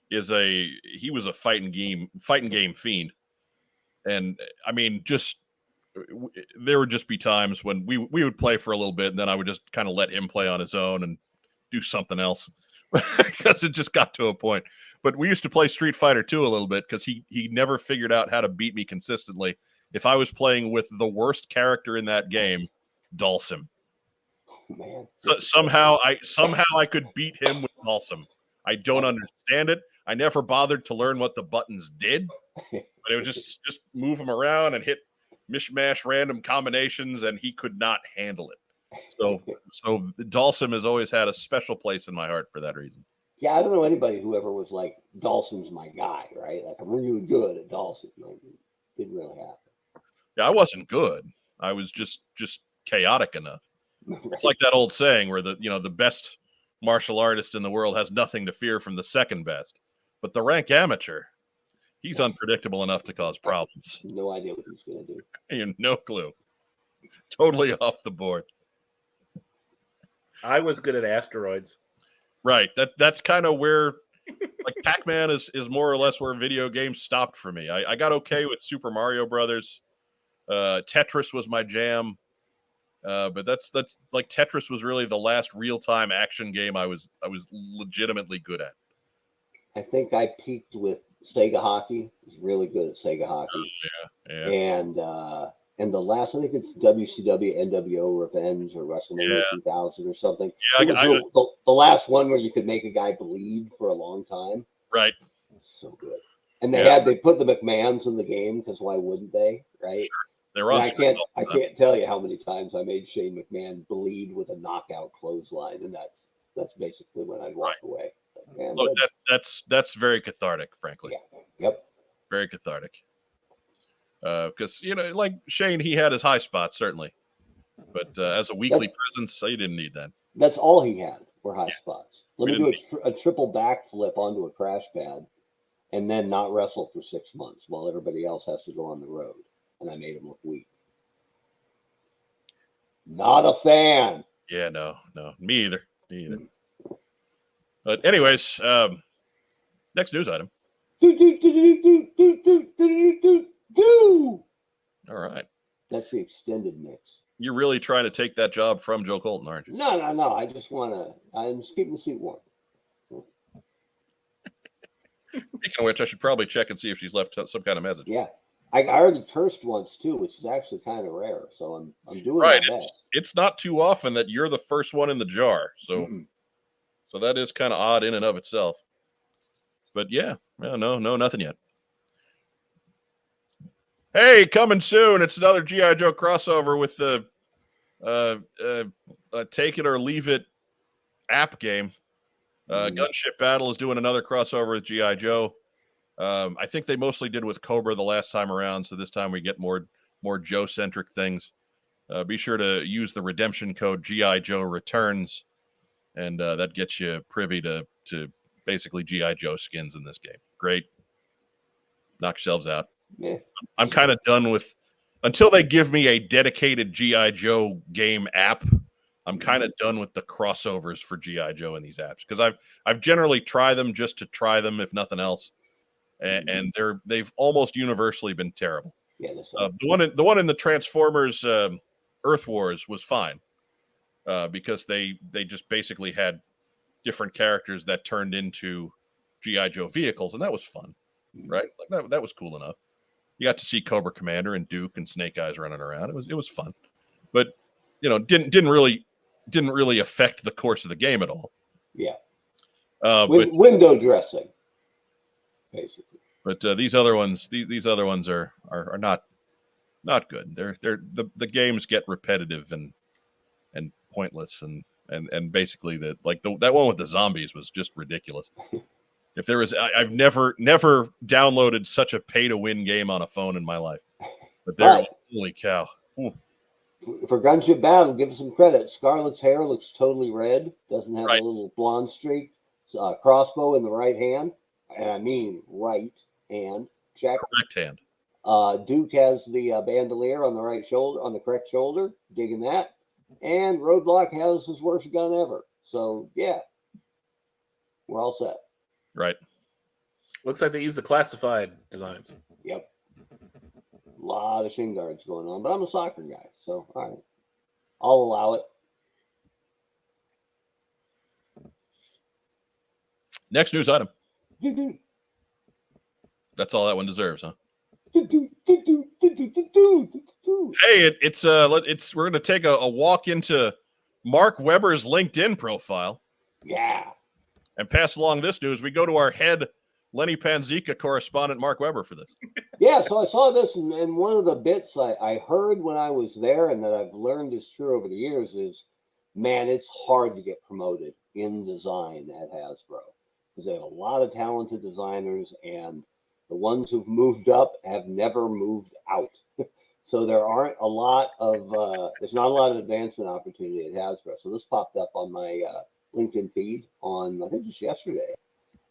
he was a fighting game fiend, and I mean, just there would just be times when we would play for a little bit, and then I would just kind of let him play on his own and do something else because it just got to a point. But we used to play Street Fighter 2 a little bit because he never figured out how to beat me consistently. If I was playing with the worst character in that game, Dhalsim. Man. So somehow I could beat him with Dhalsim. I don't understand it. I never bothered to learn what the buttons did, but it would just move him around and hit mishmash random combinations, and he could not handle it. So Dhalsim has always had a special place in my heart for that reason. Yeah, I don't know anybody who ever was like, Dhalsim's my guy, right? Like, I'm really good at Dhalsim. Like, it didn't really happen. Yeah, I wasn't good. I was just chaotic enough. Right. It's like that old saying where the best martial artist in the world has nothing to fear from the second best, but the rank amateur, he's unpredictable enough to cause problems. No idea what he's going to do. You have no clue. Totally off the board. I was good at asteroids. Right. That's kind of where, like, Pac-Man is more or less where video games stopped for me. I got okay with Super Mario Brothers. Tetris was my jam. But that's like Tetris was really the last real-time action game I was legitimately good at. I think I peaked with Sega Hockey. I was really good at Sega Hockey. Oh, yeah. And the last, I think it's WCW NWO Revenge or WrestleMania 2000 or something. Yeah, the last one where you could make a guy bleed for a long time. Right. So good. And they put the McMahons in the game because why wouldn't they? Right. Sure. I can't tell you how many times I made Shane McMahon bleed with a knockout clothesline, and that's basically when I'd walk away. Man, look, that's very cathartic, frankly. Yeah. Yep. Very cathartic. Because like Shane, he had his high spots certainly, but as a weekly presence, he didn't need that. That's all he had were high spots. Let me do a triple backflip onto a crash pad, and then not wrestle for 6 months while everybody else has to go on the road. And I made him look weak. Not a fan. Yeah, no, me either. But anyways, next news item. All right. That's the extended mix. You're really trying to take that job from Joe Colton, aren't you? No. I'm just keeping the seat warm. Speaking of which, I should probably check and see if she's left some kind of message. Yeah. I already cursed once too, which is actually kind of rare. So I'm doing right. My best. It's not too often that you're the first one in the jar. So so that is kind of odd in and of itself. But yeah, no, nothing yet. Hey, coming soon. It's another G.I. Joe crossover with the Take It or Leave It app game. Gunship Battle is doing another crossover with G.I. Joe. I think they mostly did with Cobra the last time around, so this time we get more Joe-centric things. Be sure to use the redemption code G.I. Joe Returns, and that gets you privy to basically G.I. Joe skins in this game. Great. Knock yourselves out. Yeah. I'm kind of done with, until they give me a dedicated G.I. Joe game app, I'm kind of done with the crossovers for G.I. Joe in these apps, because I've generally tried them just to try them, if nothing else. And they've almost universally been terrible. Yeah, the one in the Transformers Earth Wars was fine because they just basically had different characters that turned into G.I. Joe vehicles, and that was fun, right? Like that was cool enough. You got to see Cobra Commander and Duke and Snake Eyes running around. It was fun, but didn't really affect the course of the game at all. Yeah. But window dressing, basically. But these other ones are not good. The games get repetitive and pointless and basically that one with the zombies was just ridiculous. If there was, I've never downloaded such a pay to win game on a phone in my life. But holy cow! Ooh. For Gunship Battle, give some credit. Scarlett's hair looks totally red. Doesn't have a little blonde streak. Crossbow in the right hand, and I mean right hand. Check. Correct hand. Duke has the bandolier on the right shoulder, on the correct shoulder. Digging that. And Roadblock has his worst gun ever. So yeah, we're all set. Right. Looks like they use the classified designs. Yep. A lot of shin guards going on, but I'm a soccer guy, so all right, I'll allow it. Next news item. That's all that one deserves, huh? Hey, it's we're going to take a walk into Mark Weber's LinkedIn profile. Yeah. And pass along this news. We go to our head Lenny Panzica correspondent, Mark Weber, for this. Yeah, so I saw this, and one of the bits I heard when I was there and that I've learned is true over the years is, man, it's hard to get promoted in design at Hasbro because they have a lot of talented designers, and the ones who've moved up have never moved out. So there aren't a lot of, there's not a lot of advancement opportunity at Hasbro. So this popped up on my LinkedIn feed on, I think just yesterday.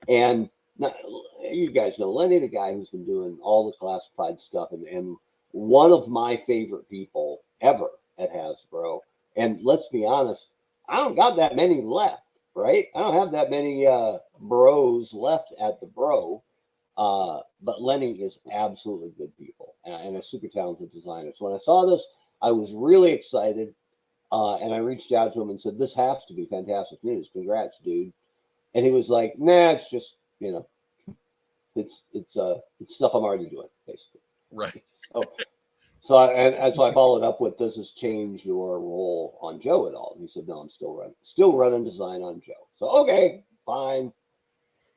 And now, you guys know Lenny, the guy who's been doing all the classified stuff, and one of my favorite people ever at Hasbro. And let's be honest, I don't got that many left, right? I don't have that many bros left at the bro. But Lenny is absolutely good people and a super talented designer. So when I saw this, I was really excited. And I reached out to him and said, this has to be fantastic news. Congrats, dude. And he was like, nah, it's just, you know, it's stuff I'm already doing, basically. Right. So I followed up with, does this change your role on Joe at all? And he said, no, I'm still running design on Joe. So, okay, fine.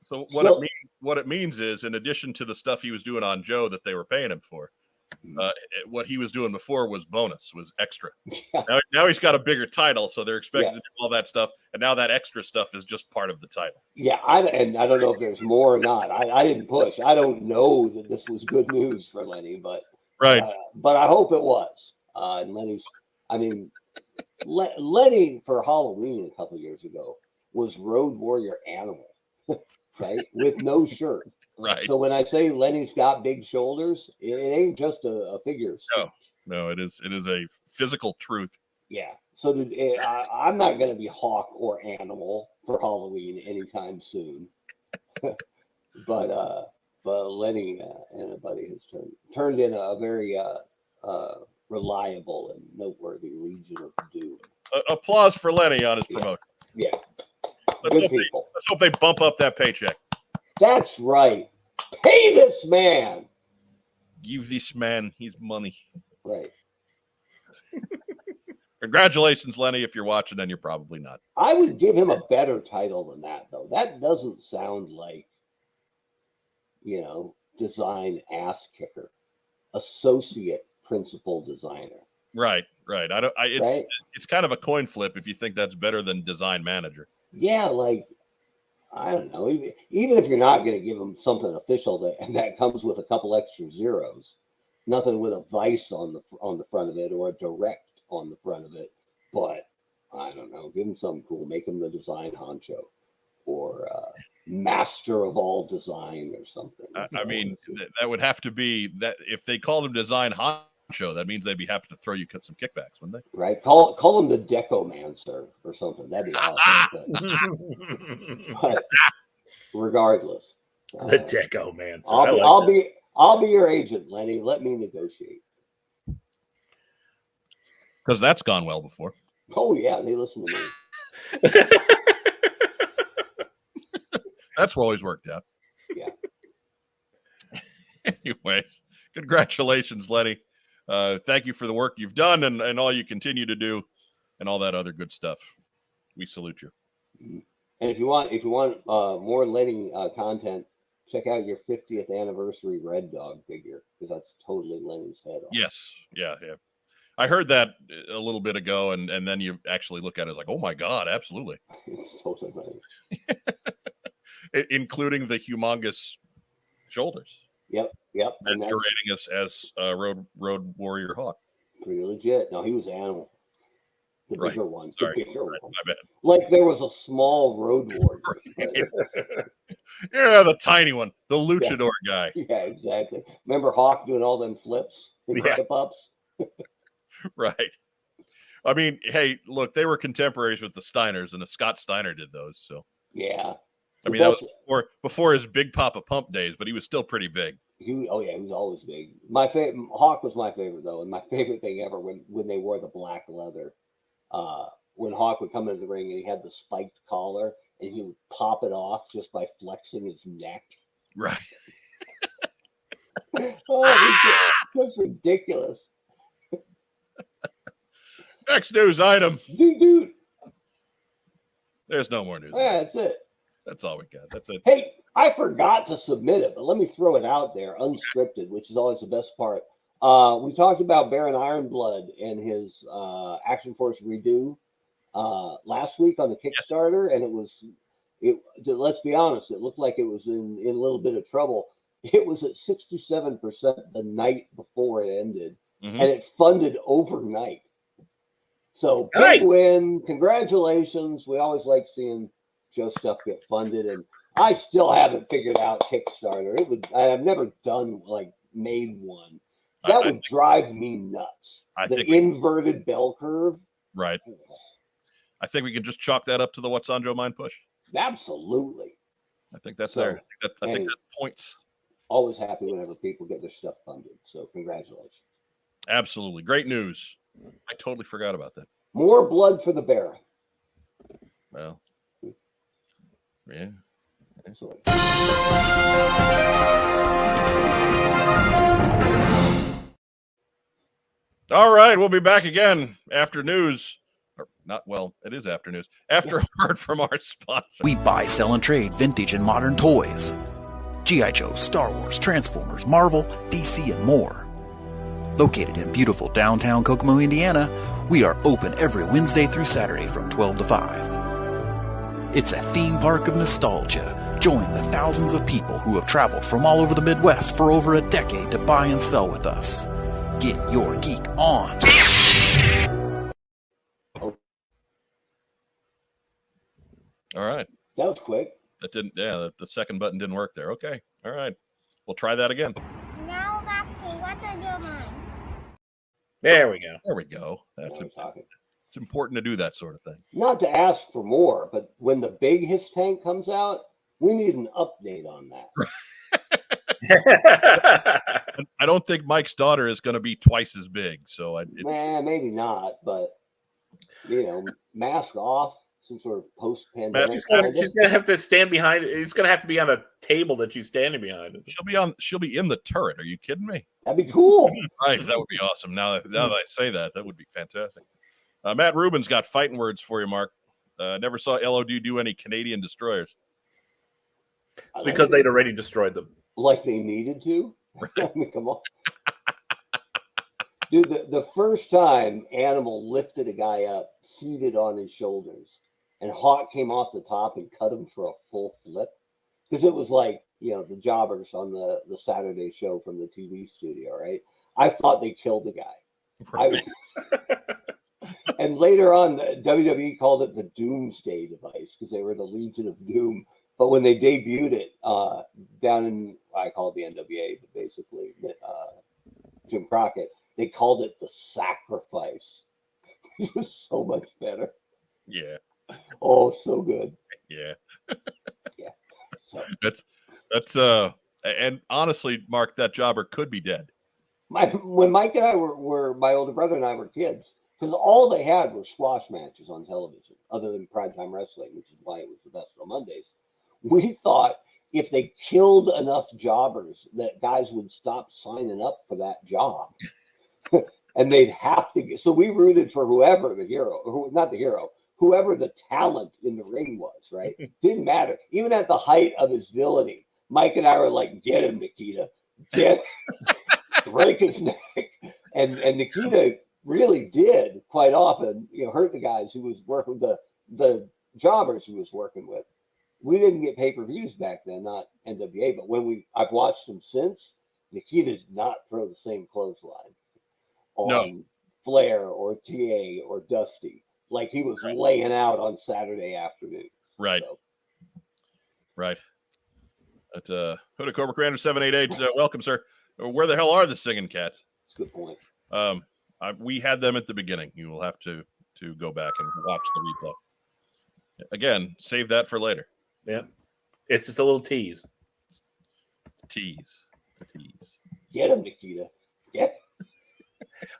So what it means is, in addition to the stuff he was doing on Joe that they were paying him for, what he was doing before was extra. Yeah. Now he's got a bigger title, so they're expecting to do all that stuff, and now that extra stuff is just part of the title. Yeah, and I don't know if there's more or not. I didn't push. I don't know that this was good news for Lenny, but right. But I hope it was. And Lenny's, I mean, Lenny for Halloween a couple years ago was Road Warrior Animal, right, with no shirt. Right. So when I say Lenny's got big shoulders, it ain't just a figure. No, it is a physical truth. Yeah. So I'm not going to be Hawk or Animal for Halloween anytime soon. but Lenny and a buddy has turned in a very reliable and noteworthy Legion of Doom. Applause for Lenny on his promotion. Yeah. Let's hope they bump up that paycheck. That's right. Pay this man. Give this man his money. Right. Congratulations, Lenny, if you're watching, and you're probably not. I would give him a better title than that, though. That doesn't sound like, you know, design ass kicker. Associate principal designer. Right. It's kind of a coin flip if you think that's better than design manager. Yeah, like, I don't know. Even if you're not going to give them something official that comes with a couple extra zeros, nothing with a vice on the front of it or a direct on the front of it. But I don't know. Give them something cool. Make them the design honcho or master of all design or something. I mean, that would have to be that if they called him design honcho, that means they'd be having to throw you some kickbacks, wouldn't they? Right. Call him the Decomancer or something. That'd be awesome. But regardless, the Decomancer. I'll be your agent, Lenny. Let me negotiate. Because that's gone well before. Oh yeah, they listen to me. That's always worked out. Yeah. Anyways, congratulations, Lenny. Thank you for the work you've done and all you continue to do and all that other good stuff. We salute you. And if you want more Lenny content, check out your 50th anniversary Red Dog figure, because that's totally Lenny's head on. Yes. Yeah. I heard that a little bit ago, and then you actually look at it like, oh my God, absolutely. It's totally Lenny. Including the humongous shoulders. Yep. Masquerading as Road Warrior Hawk. Pretty legit. No, he was Animal. The bigger one. Sorry. The bigger one. My bad. Like there was a small Road Warrior. Yeah, the tiny one. The luchador guy. Yeah, exactly. Remember Hawk doing all them flips and hip ups? Right. I mean, hey, look, they were contemporaries with the Steiners, and Scott Steiner did those. So Yeah. I mean, that was before his Big Papa Pump days, but he was still pretty big. He was always big. My favorite Hawk was my favorite though, and my favorite thing ever when they wore the black leather. When Hawk would come into the ring and he had the spiked collar and he would pop it off just by flexing his neck. Right. Oh, it was just ridiculous. Next news item. Dude. There's no more news. Yeah, that's it. That's all we got. That's it. Hey, I forgot to submit it, but let me throw it out there, unscripted, which is always the best part. We talked about Baron Ironblood and his Action Force redo last week on the Kickstarter, and let's be honest, it looked like it was in a little bit of trouble. It was at 67% the night before it ended, and it funded overnight. So big win, congratulations. We always like seeing Joe stuff get funded, and I still haven't figured out Kickstarter. I've never done made one. That would drive me nuts. The inverted bell curve. Right. I think we can just chalk that up to the What's on Joe Mind push. Absolutely. I think that's there. I think that's points. Always happy whenever people get their stuff funded. So congratulations. Absolutely. Great news. I totally forgot about that. More blood for the Baron. Well, yeah. All right, we'll be back again after news. Or not, well, it is after news. After a word from our sponsor. We buy, sell, and trade vintage and modern toys. G.I. Joe, Star Wars, Transformers, Marvel, DC, and more. Located in beautiful downtown Kokomo, Indiana, we are open every Wednesday through Saturday from 12 to 5. It's a theme park of nostalgia. Join the thousands of people who have traveled from all over the Midwest for over a decade to buy and sell with us. Get your geek on. All right. That was quick. That didn't, the second button didn't work there. Okay. All right. We'll try that again. Now back to What's on Your Mind. There we go. There we go. That's it's important to do that sort of thing. Not to ask for more, but when the big Hiss tank comes out, we need an update on that. I don't think Mike's daughter is going to be twice as big, so maybe not. But mask off, some sort of post-pandemic. She's gonna have to stand behind. It's gonna have to be on a table that she's standing behind. She'll be in the turret. Are you kidding me? That'd be cool. Right, that would be awesome. Now that I say that would be fantastic. Matt Rubin's got fighting words for you, Mark. Never saw LOD do any Canadian destroyers. It's because they'd already destroyed them. Like they needed to? I mean, come on. Dude, the first time Animal lifted a guy up, seated on his shoulders, and Hawk came off the top and cut him for a full flip. Because it was like, the jobbers on the Saturday show from the TV studio, right? I thought they killed the guy. And later on, the WWE called it the Doomsday device because they were the Legion of Doom. But when they debuted it down in, I call it the NWA, but basically Jim Crockett, they called it the Sacrifice. It was so much better. Yeah. Oh, so good. Yeah. Yeah. So that's and honestly, Mark, that jobber could be dead. When Mike and I were my older brother and I were kids, because all they had were squash matches on television, other than primetime wrestling, which is why it was the best on Mondays. We thought if they killed enough jobbers that guys would stop signing up for that job. And they'd have to get, so we rooted for whoever the hero, not the hero, whoever the talent in the ring was, right? Didn't matter. Even at the height of his villainy, Mike and I were like, get him, Nikita. Get break his neck. And Nikita really did quite often, hurt the guys who was working, the jobbers he was working with. We didn't get pay-per-views back then, not NWA, but when I've watched them since, Nikita did not throw the same clothesline on Flair or TA or Dusty like he was laying out on Saturday afternoon. Right. So. Right. At Hood Cobra Commander 788, welcome, sir. Where the hell are the singing cats? That's a good point. We had them at the beginning. You will have to to go back and watch the replay. Again, save that for later. Yeah. It's just a little tease. Tease. Get him, Nikita. Get.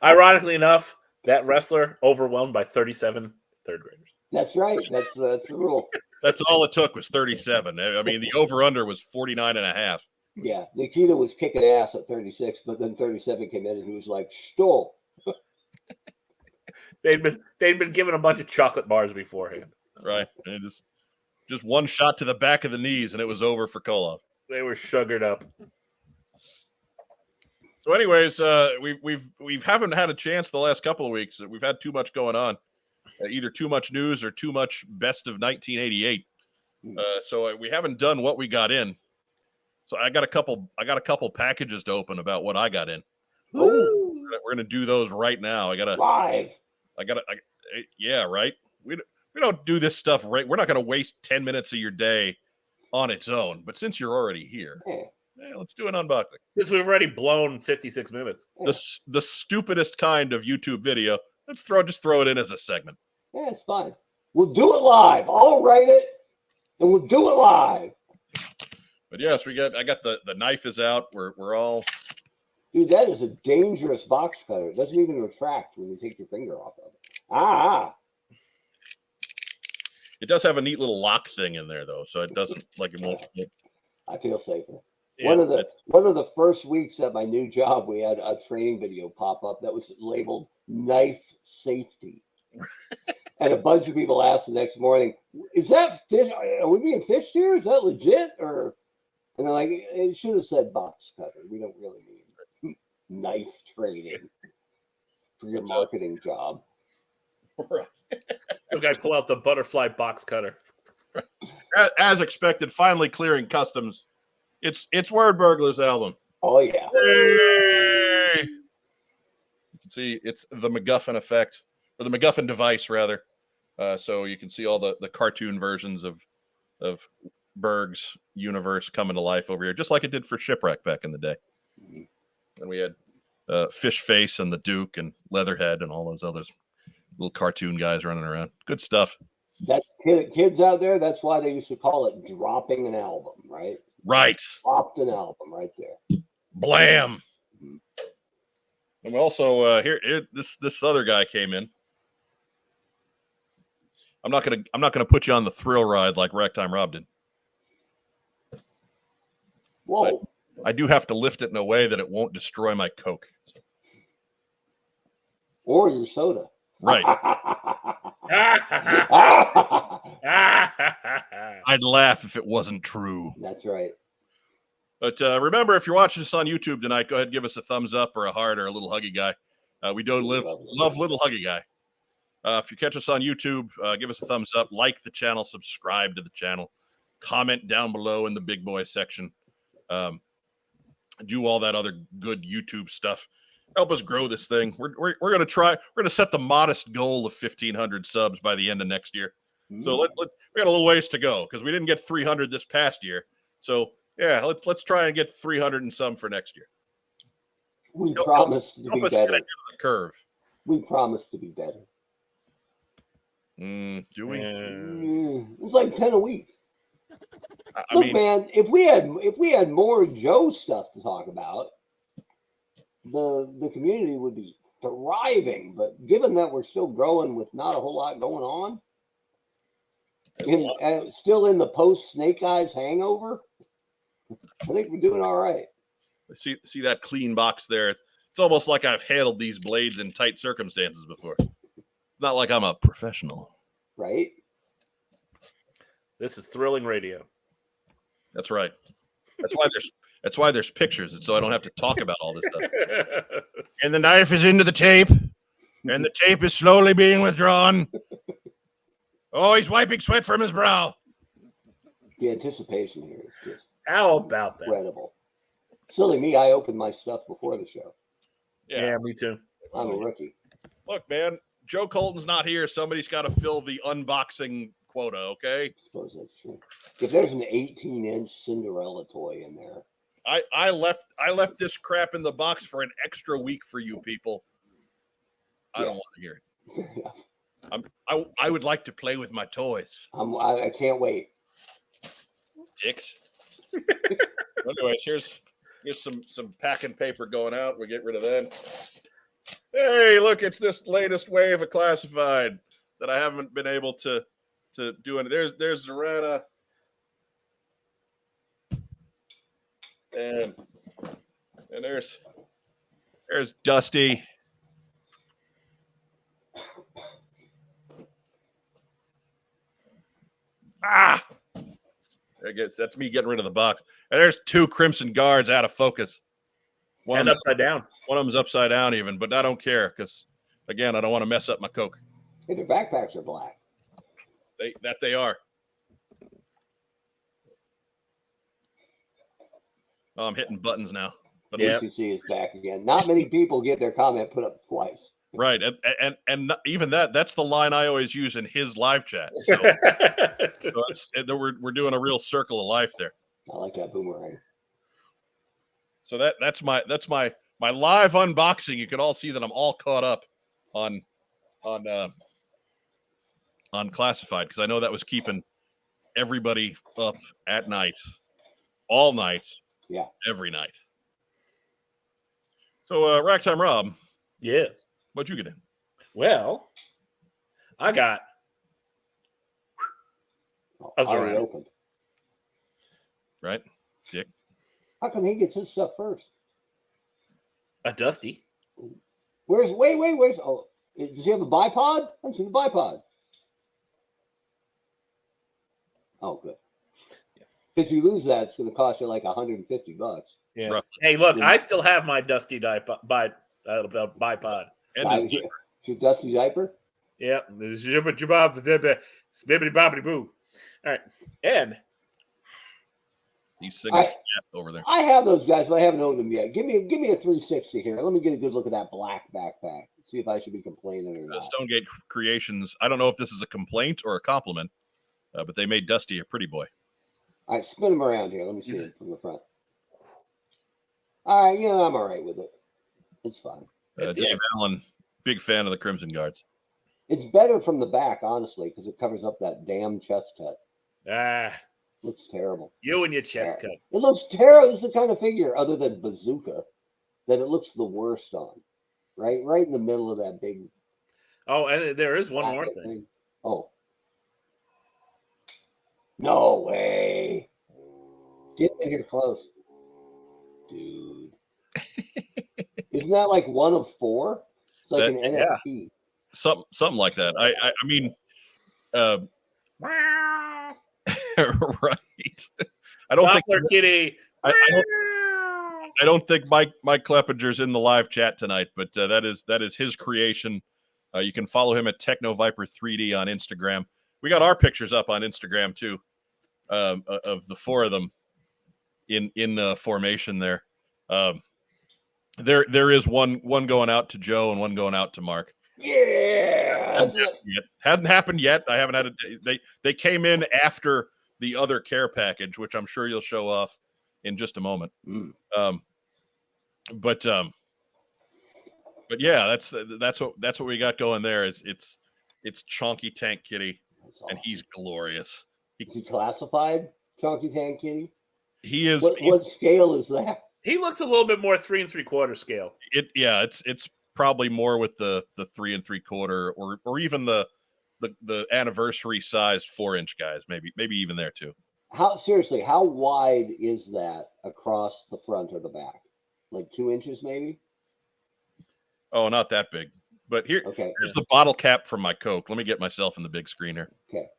Ironically enough, that wrestler overwhelmed by 37 third graders. That's right. That's the rule. That's all it took was 37. I mean, the over-under was 49 and a half. Yeah, Nikita was kicking ass at 36, but then 37 came in and he was like, "Stool." They'd been given a bunch of chocolate bars beforehand. Right. And just one shot to the back of the knees, and it was over for Koloff. They were sugared up. So, anyways, we haven't had a chance the last couple of weeks. We've had too much going on, either too much news or too much best of 1988. So we haven't done what we got in. So I got a couple packages to open about what I got in. Ooh. We're gonna do those right now. Live. Yeah, right. We don't do this stuff right. We're not gonna waste 10 minutes of your day on its own. But since you're already here, let's do an unboxing. Since we've already blown 56 minutes. The stupidest kind of YouTube video. Let's just throw it in as a segment. Yeah, it's fine. We'll do it live. I'll write it, and we'll do it live. But yes, I got the knife is out. We're all. Dude, that is a dangerous box cutter. It doesn't even retract when you take your finger off of it. It does have a neat little lock thing in there though, so it doesn't it won't. I feel safer. Yeah, one of the first weeks at my new job, we had a training video pop up that was labeled "Knife Safety," and a bunch of people asked the next morning, "Is that fish? Are we being fished here? Is that legit?" And they're like, "It should have said box cutter. We don't really need knife training for your marketing job." Right. So guy pull out the butterfly box cutter. As expected, finally clearing customs. It's Word Burglar's album. Oh yeah. Hey! You can see it's the MacGuffin effect, or the MacGuffin device rather. So you can see all the cartoon versions of Berg's universe coming to life over here, just like it did for Shipwreck back in the day. And we had Fish Face and the Duke and Leatherhead and all those others little cartoon guys running around. Good stuff. That kids out there, that's why they used to call it dropping an album, right? Right. Dropped an album right there. Blam. And we also this other guy came in. I'm not gonna put you on the thrill ride like Ragtime Rob did. Whoa. I do have to lift it in a way that it won't destroy my Coke. Or your soda. Right. I'd laugh if it wasn't true. That's right. But remember, if you're watching this on YouTube tonight, go ahead and give us a thumbs up or a heart or a little huggy guy. We do love little huggy guy. If you catch us on YouTube, give us a thumbs up, like the channel, subscribe to the channel, comment down below in the big boy section. Do all that other good YouTube stuff. Help us grow this thing. We're going to try. We're going to set the modest goal of 1,500 subs by the end of next year. So we got a little ways to go because we didn't get 300 this past year. So yeah, let's try and get 300 and some for next year. We promise to be better. Get ahead of the curve. We promise to be better. Do we? It's like 10 a week. Look, man, if we had more Joe stuff to talk about, the community would be thriving. But given that we're still growing with not a whole lot going on, and still in the post Snake Eyes hangover, I think we're doing all right. See that clean box there? It's almost like I've handled these blades in tight circumstances before. It's not like I'm a professional. Right? This is thrilling radio. That's right. That's why there's pictures, so I don't have to talk about all this stuff. And the knife is into the tape, and the tape is slowly being withdrawn. Oh, he's wiping sweat from his brow. The anticipation here is just How about that? incredible. Silly me, I opened my stuff before the show. Yeah, me too. I'm a rookie. Look, man, Joe Colton's not here. Somebody's got to fill the unboxing quota, okay? I suppose that's true. If there's an 18-inch Cinderella toy in there. I left this crap in the box for an extra week for you people. I don't want to hear it. I would like to play with my toys. I can't wait. Dicks. Anyways, here's some packing paper going out. We get rid of that. Hey, look, it's this latest wave of classified that I haven't been able to do it. There's Zorana. And there's Dusty. Ah, I guess that's me getting rid of the box. And there's 2 Crimson Guards out of focus. And upside down. One of them's upside down even, but I don't care because, again, I don't want to mess up my Coke. Hey, their backpacks are black. They are. Oh, I'm hitting buttons now. But UCC is back again. Not many people get their comment put up twice. Right, and even that's the line I always use in his live chat. So, we're doing a real circle of life there. I like that boomerang. So that's my live unboxing. You can all see that I'm all caught up on classified because I know that was keeping everybody up at night, all night, every night. So Ragtime Rob, yes, what'd you get in? Well, I got. Already opened. Right, Dick. How come he gets his stuff first? A Dusty. Where's oh, does he have a bipod? I don't see the bipod. Oh, good. If you lose that, it's going to cost you like $150. Yeah. Roughly. Hey, look, I still have my Dusty bipod. And his your Dusty diaper? Yeah. Spibbity bobbity boo. All right. And he's singing over there. I have those guys, but I haven't owned them yet. Give me a 360 here. Let me get a good look at that black backpack. See if I should be complaining or not. Stonegate Creations. I don't know if this is a complaint or a compliment, but they made Dusty a pretty boy. All right, spin them around here. Let me see it from the front. All right, I'm all right with it. It's fine. Dave Allen, big fan of the Crimson Guards. It's better from the back, honestly, because it covers up that damn chest cut. Looks terrible. You and your chest cut. It looks terrible. This is the kind of figure, other than Bazooka, that it looks the worst on. Right in the middle of that big. Oh, and there is one more thing. Oh. No way. Get in here close. Dude. Isn't that like one of 4? It's like an NFT. Something like that. I mean, right. I don't think kitty. I don't think Mike Kleppinger's in the live chat tonight, but that is his creation. You can follow him at TechnoViper3D on Instagram. We got our pictures up on Instagram too, of the 4 of them in formation there. There is one going out to Joe and one going out to Mark. Yeah, hadn't happened yet. I haven't had it. They came in after the other care package, which I'm sure you'll show off in just a moment. But yeah, that's what we got going there. It's Chonky Tank Kitty, awesome. And he's glorious. Is he classified Chonky Tank Kitty? He is. What scale is that? He looks a little bit more 3 3/4 scale. It's probably more with the 3 3/4 or even the anniversary sized 4-inch guys. Maybe even there too. How wide is that across the front or the back? Like 2 inches, maybe? Oh, not that big. But here's the bottle cap from my Coke. Let me get myself in the big screen here. Okay.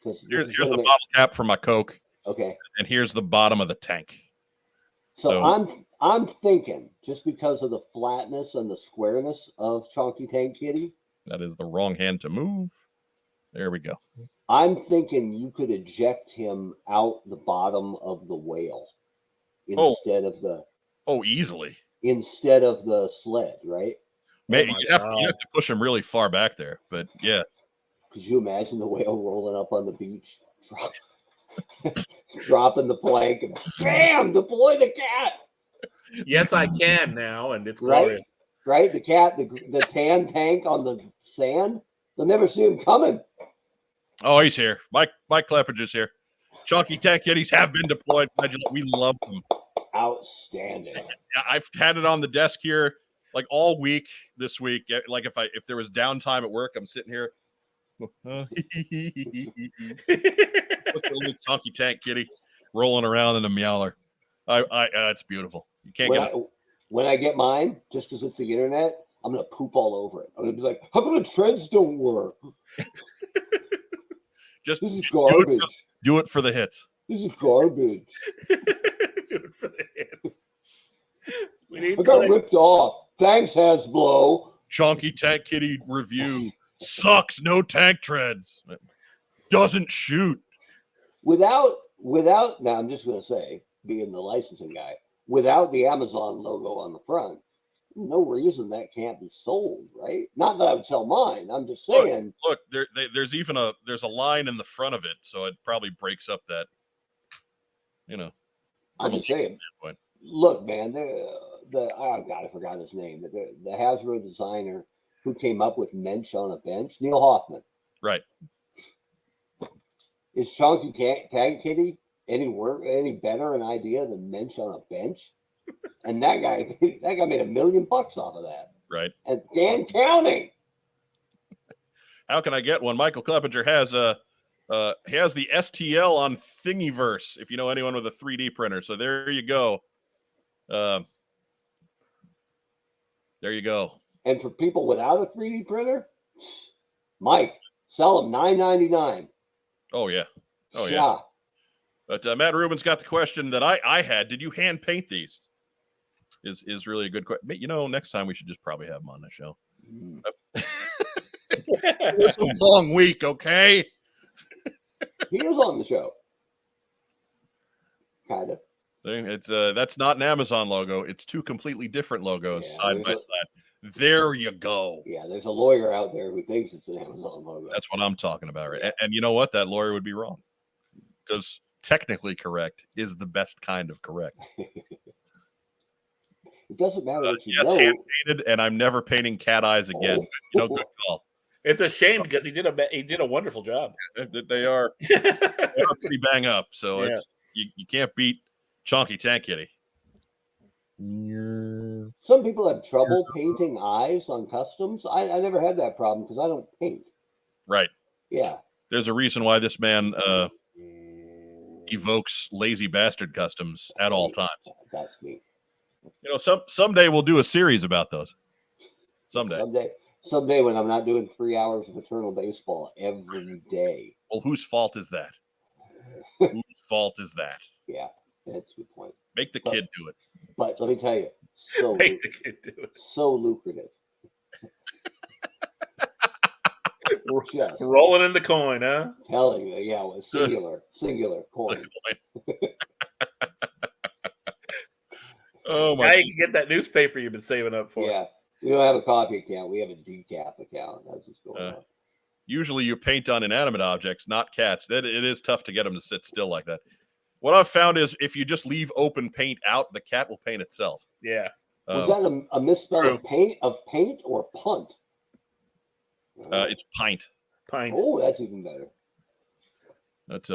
Here's the bottle cap from my Coke. Okay. And here's the bottom of the tank. So I'm thinking, just because of the flatness and the squareness of Chonky Tank Kitty. That is the wrong hand to move. There we go. I'm thinking you could eject him out the bottom of the whale instead of the. Oh, easily. Instead of the sled, right? Maybe you have to push him really far back there, but yeah. Could you imagine the whale rolling up on the beach, dropping the plank, and bam, deploy the cat? Yes, I can now, and it's glorious. Right? The cat, the tan tank on the sand. They'll never see him coming. Oh, he's here. Mike Cleppager's here. Chunky Tank Kitties have been deployed. We love them. Outstanding. I've had it on the desk here like all week this week. Like if there was downtime at work, I'm sitting here. Look at the little Chunky Tank Kitty rolling around in a meowler. It's beautiful. You can't when I get mine, just because it's the internet, I'm gonna poop all over it. I'm gonna be like, how come the treads don't work? This is garbage. Do it for the hits. This is garbage. Do it for the hits. I got ripped off. Thanks, Hasbro. Chunky Tank Kitty review sucks. No tank treads. Doesn't shoot. Without. Now I'm just gonna say, being the licensing guy, without the Amazon logo on the front, no reason that can't be sold, right? Not that I would sell mine. I'm just saying. Look, there's a line in the front of it, so it probably breaks up that. I'm just saying. Look, man, oh God, I forgot his name. The Hasbro designer who came up with Mensch on a bench, Neil Hoffman. Right. Is Chunky Tank Kitty any better an idea than Mensch on a bench? And that guy made $1 million off of that. Right. And counting. How can I get one? Michael Kleppinger has the STL on Thingiverse, if you know anyone with a 3D printer. So there you go. There you go. And for people without a 3D printer, Mike, sell them $9.99. Oh yeah. Oh yeah. But Matt Rubin's got the question that I had. Did you hand paint these? Is really a good question. Next time we should just probably have him on the show. It's a long week, okay? He is on the show. Kind of. It's that's not an Amazon logo. It's two completely different logos side by side. There you go. Yeah, there's a lawyer out there who thinks it's an Amazon logo. That's what I'm talking about, right? And you know what? That lawyer would be wrong, because technically correct is the best kind of correct. It doesn't matter what you yes, know. hand painted, and I'm never painting cat eyes again. Good call. It's a shame because he did a wonderful job. They are pretty bang up, so it's you can't beat Chunky Tank Kitty. Some people have trouble painting eyes on customs. I never had that problem because I don't paint. Right. Yeah. There's a reason why this man evokes lazy bastard customs at all times. That's me. Someday we'll do a series about those. Someday when I'm not doing 3 hours of eternal baseball every day. Well, whose fault is that? Whose fault is that? Yeah, that's a good point. Make the kid do it. But let me tell you, make the kid do it. So lucrative. Just rolling in the coin, huh? Telling you, yeah, well, singular coin. Oh my! Now you can get that newspaper you've been saving up for. Yeah, we don't have a copy account. We have a decap account. That's what's going on. Usually, you paint on inanimate objects, not cats. That it is tough to get them to sit still like that. What I've found is if you just leave open paint out, the cat will paint itself. Yeah. Was that a misspell of paint or punt? It's pint. Pint. Oh, that's even better. That's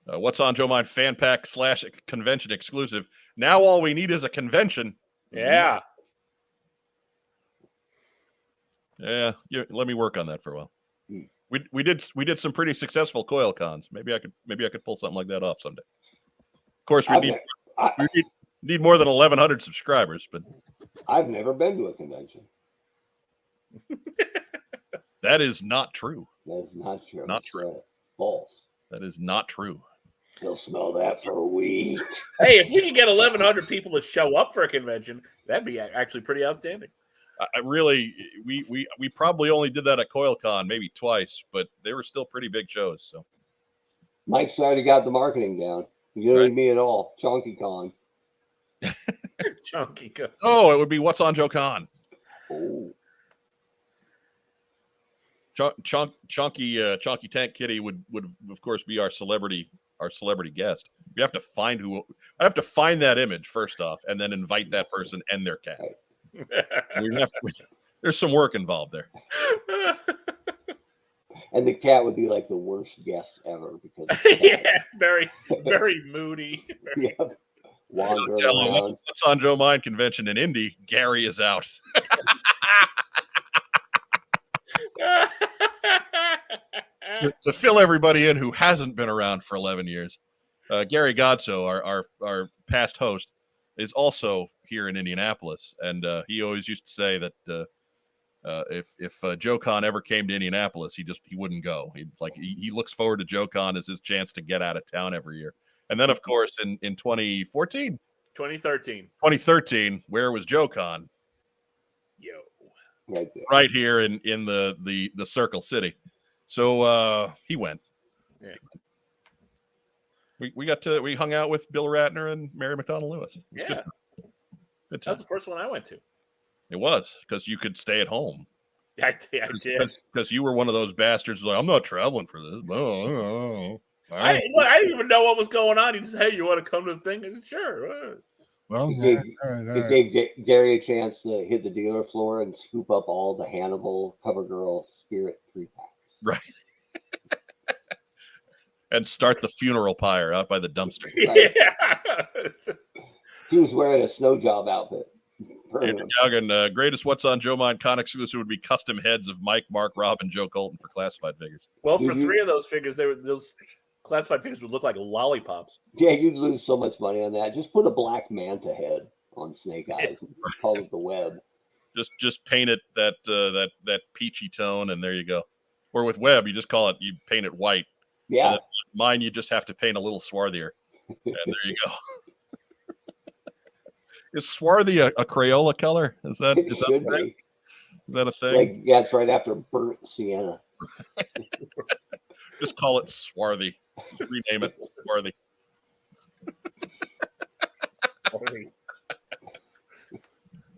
what's on Joe Mind fan pack / convention exclusive. Now all we need is a convention. Yeah. Yeah. Let me work on that for a while. We did some pretty successful coil cons. Maybe I could pull something like that off someday. Of course, we need more than 1,100 subscribers, but I've never been to a convention. That is not true. That is not true. Not true. False. That is not true. Still smell that for a week. Hey, if we could get 1,100 people to show up for a convention, that'd be actually pretty outstanding. We probably only did that at CoilCon maybe twice, but they were still pretty big shows. So Mike's already got the marketing down. You don't need me at all. Chunky Con. Chunky Con. Oh, it would be What's on Joe Con. Oh. Chunky Tank Kitty would of course be our celebrity guest. We have to find I have to find that image first off, and then invite that person and their cat. There's some work involved there. And the cat would be like the worst guest ever because Yeah, very, very moody. yeah, wandering Tell him, around. what's on Joe Mind convention in Indy? Gary is out. To fill everybody in who hasn't been around for 11 years, Gary Godso, our past host, is also here in Indianapolis, and he always used to say that if JoeCon ever came to Indianapolis, he wouldn't go. He looks forward to JoeCon as his chance to get out of town every year. And then, of course, in 2014, 2013, where was JoeCon? yo, Right there. Right here in the Circle City. So he went. Yeah. We hung out with Bill Ratner and Mary McDonald Lewis. It was Yeah. good time. Good that was time. the first one I went to. It was because you could stay at home. I did. Because you were one of those bastards like, I'm not traveling for this. I didn't even know what was going on. He just, hey, you want to come to the thing? I said, sure. Well, It gave Gary a chance to hit the dealer floor and scoop up all the Hannibal CoverGirl Spirit 3-packs. right. And start the funeral pyre out by the dumpster. Right. Yeah. He was wearing a snow job outfit. Andrew Goggin, greatest What's on Joe Mind con exclusive would be custom heads of Mike, Mark, Rob, and Joe Colton for classified figures. Well, for 3 of those figures, those classified figures would look like lollipops. Yeah, you'd lose so much money on that. Just put a black manta head on Snake Eyes and call it the Web. Just paint it that peachy tone, and there you go. Or with Web, you paint it white. Yeah. Mine, you just have to paint a little swarthier. And there you go. Is swarthy a Crayola color? Is that a thing? Like, yeah, it's right after burnt sienna. Just call it swarthy. Just rename it swarthy.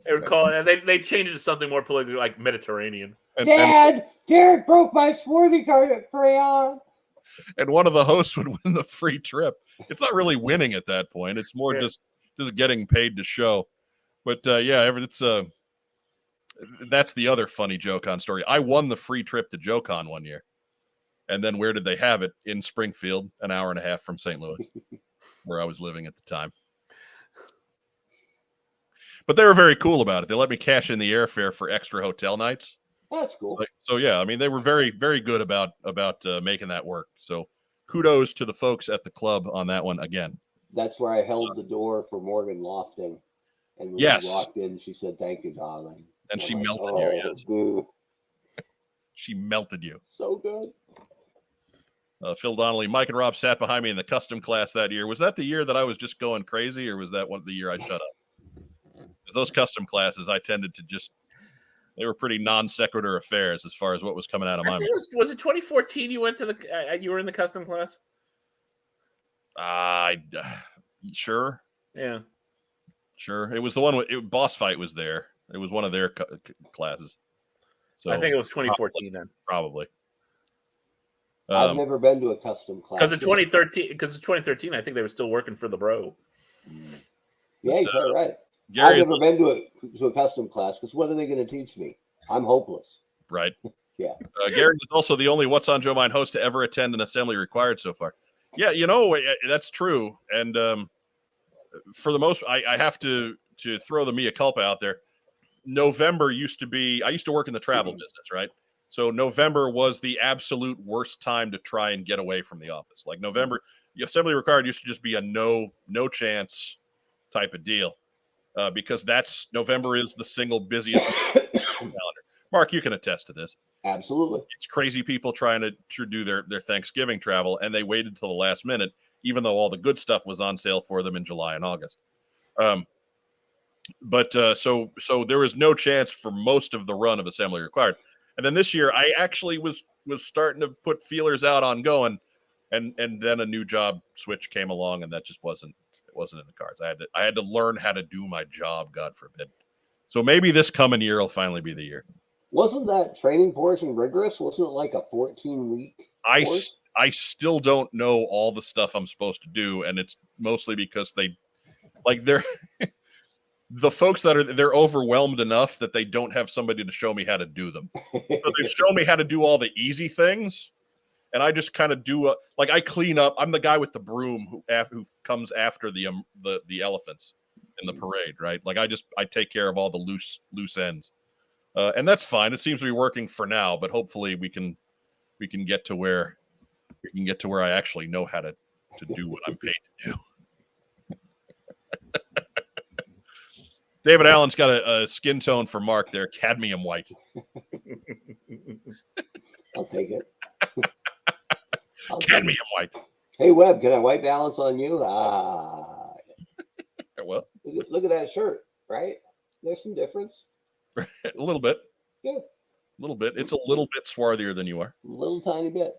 They would call it. They changed it to something more politically, like Mediterranean. Dad, Derek broke my swarthy crayon. And one of the hosts would win the free trip. It's not really winning at that point. It's more just getting paid to show. But that's the other funny JoeCon story. I won the free trip to JoeCon one year. And then where did they have it? In Springfield, an hour and a half from St. Louis, where I was living at the time. But they were very cool about it. They let me cash in the airfare for extra hotel nights. That's cool. So yeah, I mean, they were very, very good about making that work. So kudos to the folks at the club on that one again. That's where I held the door for Morgan Lofton. And when she walked in, she said, "Thank you, darling." And she I'm melted like, you, yes. Dude. She melted you. So good. Phil Donnelly, Mike and Rob sat behind me in the custom class that year. Was that the year that I was just going crazy, or was that the year I shut up? Because those custom classes, I tended to they were pretty non sequitur affairs as far as what was coming out of my mouth. Was it 2014 you went to you were in the custom class? Sure. Yeah. Sure. It was the one with Boss Fight was there. It was one of their classes. So I think it was 2014 then. Probably. I've never been to a custom class. Because in 2013, I think they were still working for the Bro. Yeah, you're right. Gary, I've never been to a custom class because what are they going to teach me? I'm hopeless. Right. Yeah. Gary is also the only What's on Joe Mind host to ever attend an assembly required so far. Yeah, that's true. And for the most, I have to throw the mea culpa out there. November used to be, I used to work in the travel business, right? So November was the absolute worst time to try and get away from the office. Like November, the assembly required used to just be a no chance type of deal. Because November is the single busiest calendar. Mark, you can attest to this. Absolutely. It's crazy people trying to do their Thanksgiving travel, and they waited till the last minute, even though all the good stuff was on sale for them in July and August. So there was no chance for most of the run of assembly required. And then this year, I actually was starting to put feelers out on going, and then a new job switch came along, and that just wasn't in the cards. I had to learn how to do my job, God forbid. So maybe this coming year will finally be the year. Wasn't that training portion rigorous? Wasn't it like a 14-week course? I still don't know all the stuff I'm supposed to do, and it's mostly because they're the folks they're overwhelmed enough that they don't have somebody to show me how to do them. So they've shown me how to do all the easy things, and I just kind of do like I clean up. I'm the guy with the broom who comes after the elephants in the parade, right? Like I take care of all the loose ends, and that's fine. It seems to be working for now, but hopefully we can get to where I actually know how to do what I'm paid to do. David Allen's got a skin tone for Mark there, cadmium white. I'll take it. Cadmium white. Hey, Webb, can I white balance on you? Well, look at that shirt, right? There's some difference. A little bit. Yeah. A little bit. It's a little bit swarthier than you are. A little tiny bit.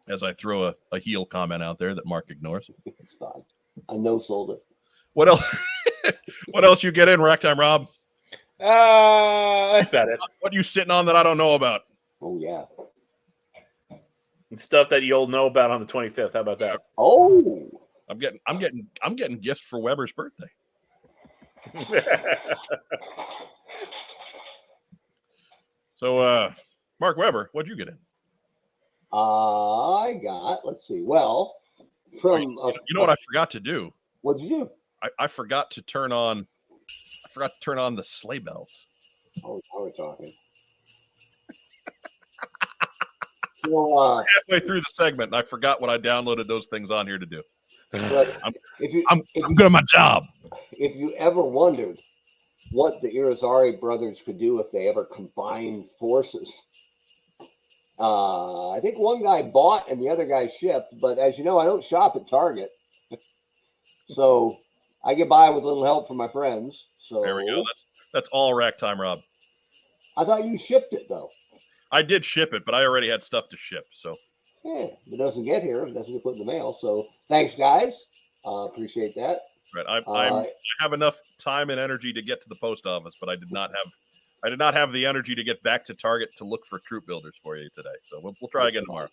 As I throw a heel comment out there that Mark ignores. It's fine. I sold it. What else? What else you get in, Racktime Rob? That's about it. What you sitting on that I don't know about? Oh yeah. And stuff that you'll know about on the 25th. How about that? Oh. I'm getting gifts for Weber's birthday. So, Mark Weber, what'd you get in? I got. Let's see. Well, from you know what I forgot to do? What'd you do? I forgot to turn on. I forgot to turn on the sleigh bells. Oh, now we're talking. So, halfway through the segment, and I forgot what I downloaded those things on here to do. I'm good at my job. If you ever wondered what the Irizarry brothers could do if they ever combined forces, I think one guy bought and the other guy shipped. But as you know, I don't shop at Target, so I get by with a little help from my friends. So there we go. That's all Racktime Rob. I thought you shipped it though. I did ship it, but I already had stuff to ship. So yeah, if it doesn't get here, it doesn't get put in the mail. So thanks, guys. Appreciate that. Right, I have enough time and energy to get to the post office, but I did not have the energy to get back to Target to look for troop builders for you today. So we'll try again tomorrow.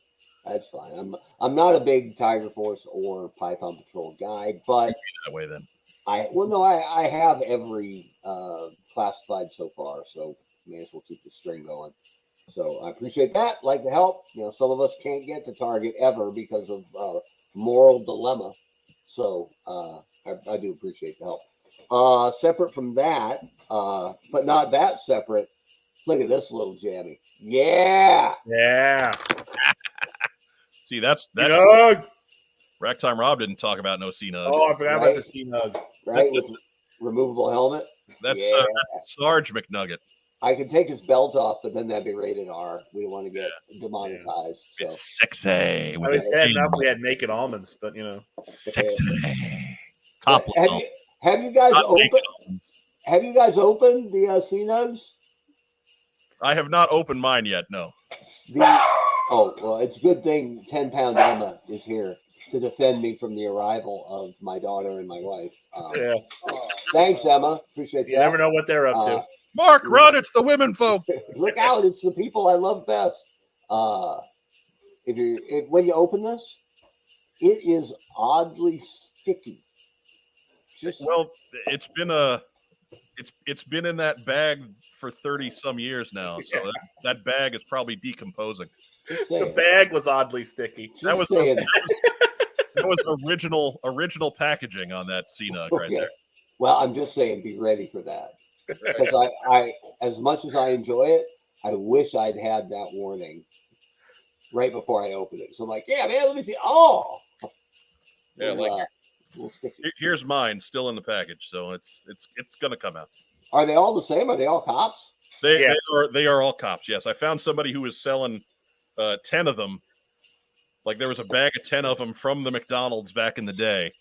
That's fine. I'm not a big Tiger Force or Python Patrol guy, but that way then. I have every classified so far, so may as well keep the string going. So I appreciate that. Like the help. Some of us can't get to Target ever because of moral dilemma. So I do appreciate the help. Separate from that, but not that separate. Look at this little jammy. Yeah. See, that's that. C-Nug. Racktime Rob didn't talk about no C-Nugs. Oh, I forgot about the C-Nug. Right, with removable helmet. That's Sarge McNugget. I could take his belt off, but then that'd be rated R. We don't want to get demonetized. So. It's sexy. I was bad enough we had naked almonds, but sexy. Top level. Have you guys opened? Have you guys opened the C-Nugs? I have not opened mine yet. No. Well, it's a good thing 10-pound Emma is here to defend me from the arrival of my daughter and my wife. Thanks, Emma. Appreciate that. You never know what they're up to. Mark, run! It's the women folk. Look out! It's the people I love best. When you open this, it is oddly sticky. Well, it's been in that bag for 30 some years now, so that bag is probably decomposing. The bag was oddly sticky. That was original packaging on that C-Nug right there. Well, I'm just saying, be ready for that. Because I, as much as I enjoy it, I wish I'd had that warning right before I opened it. So I'm like, yeah, man, let me see. Oh, yeah, a little sticky. Here's mine, still in the package, so it's gonna come out. Are they all the same? Are they all cops? They are all cops. Yes, I found somebody who was selling 10 of them. Like there was a bag of 10 of them from the McDonald's back in the day,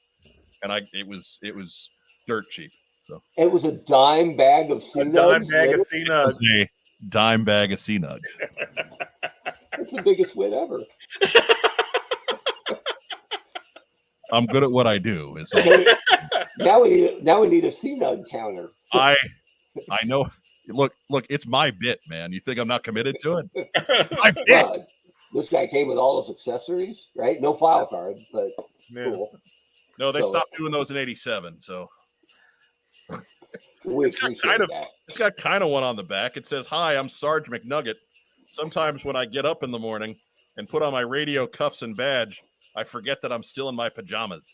and it was dirt cheap. So it was a dime bag of C-Nugs. A dime bag of C-Nugs. A dime bag of C-Nugs. That's the biggest win ever. I'm good at what I do. Now we need a C-Nug counter. I know. Look, it's my bit, man. You think I'm not committed to it? My bit. This guy came with all his accessories, right? No file card, but cool. No, they So- stopped doing those in '87. So We It's got appreciate kind of- that. it's got kind of one on the back. It says, "Hi, I'm Sarge McNugget. Sometimes when I get up in the morning and put on my radio cuffs and badge, I forget that I'm still in my pajamas,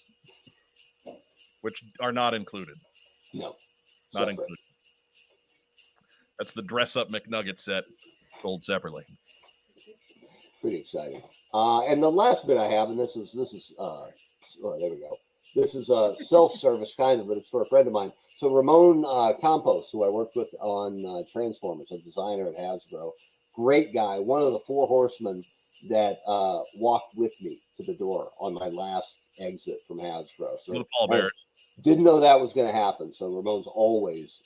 which are not included. No, Not separate. included. That's the dress up McNugget set, sold separately. Pretty exciting. And the last bit I have, and this is oh, there we go. This is a self-service kind of, but it's for a friend of mine. So Ramon Campos, who I worked with on Transformers, a designer at Hasbro, great guy, one of the 4 horsemen that walked with me to the door on my last exit from Hasbro. So The pallbearers. didn't know that was going to happen. So Ramon's always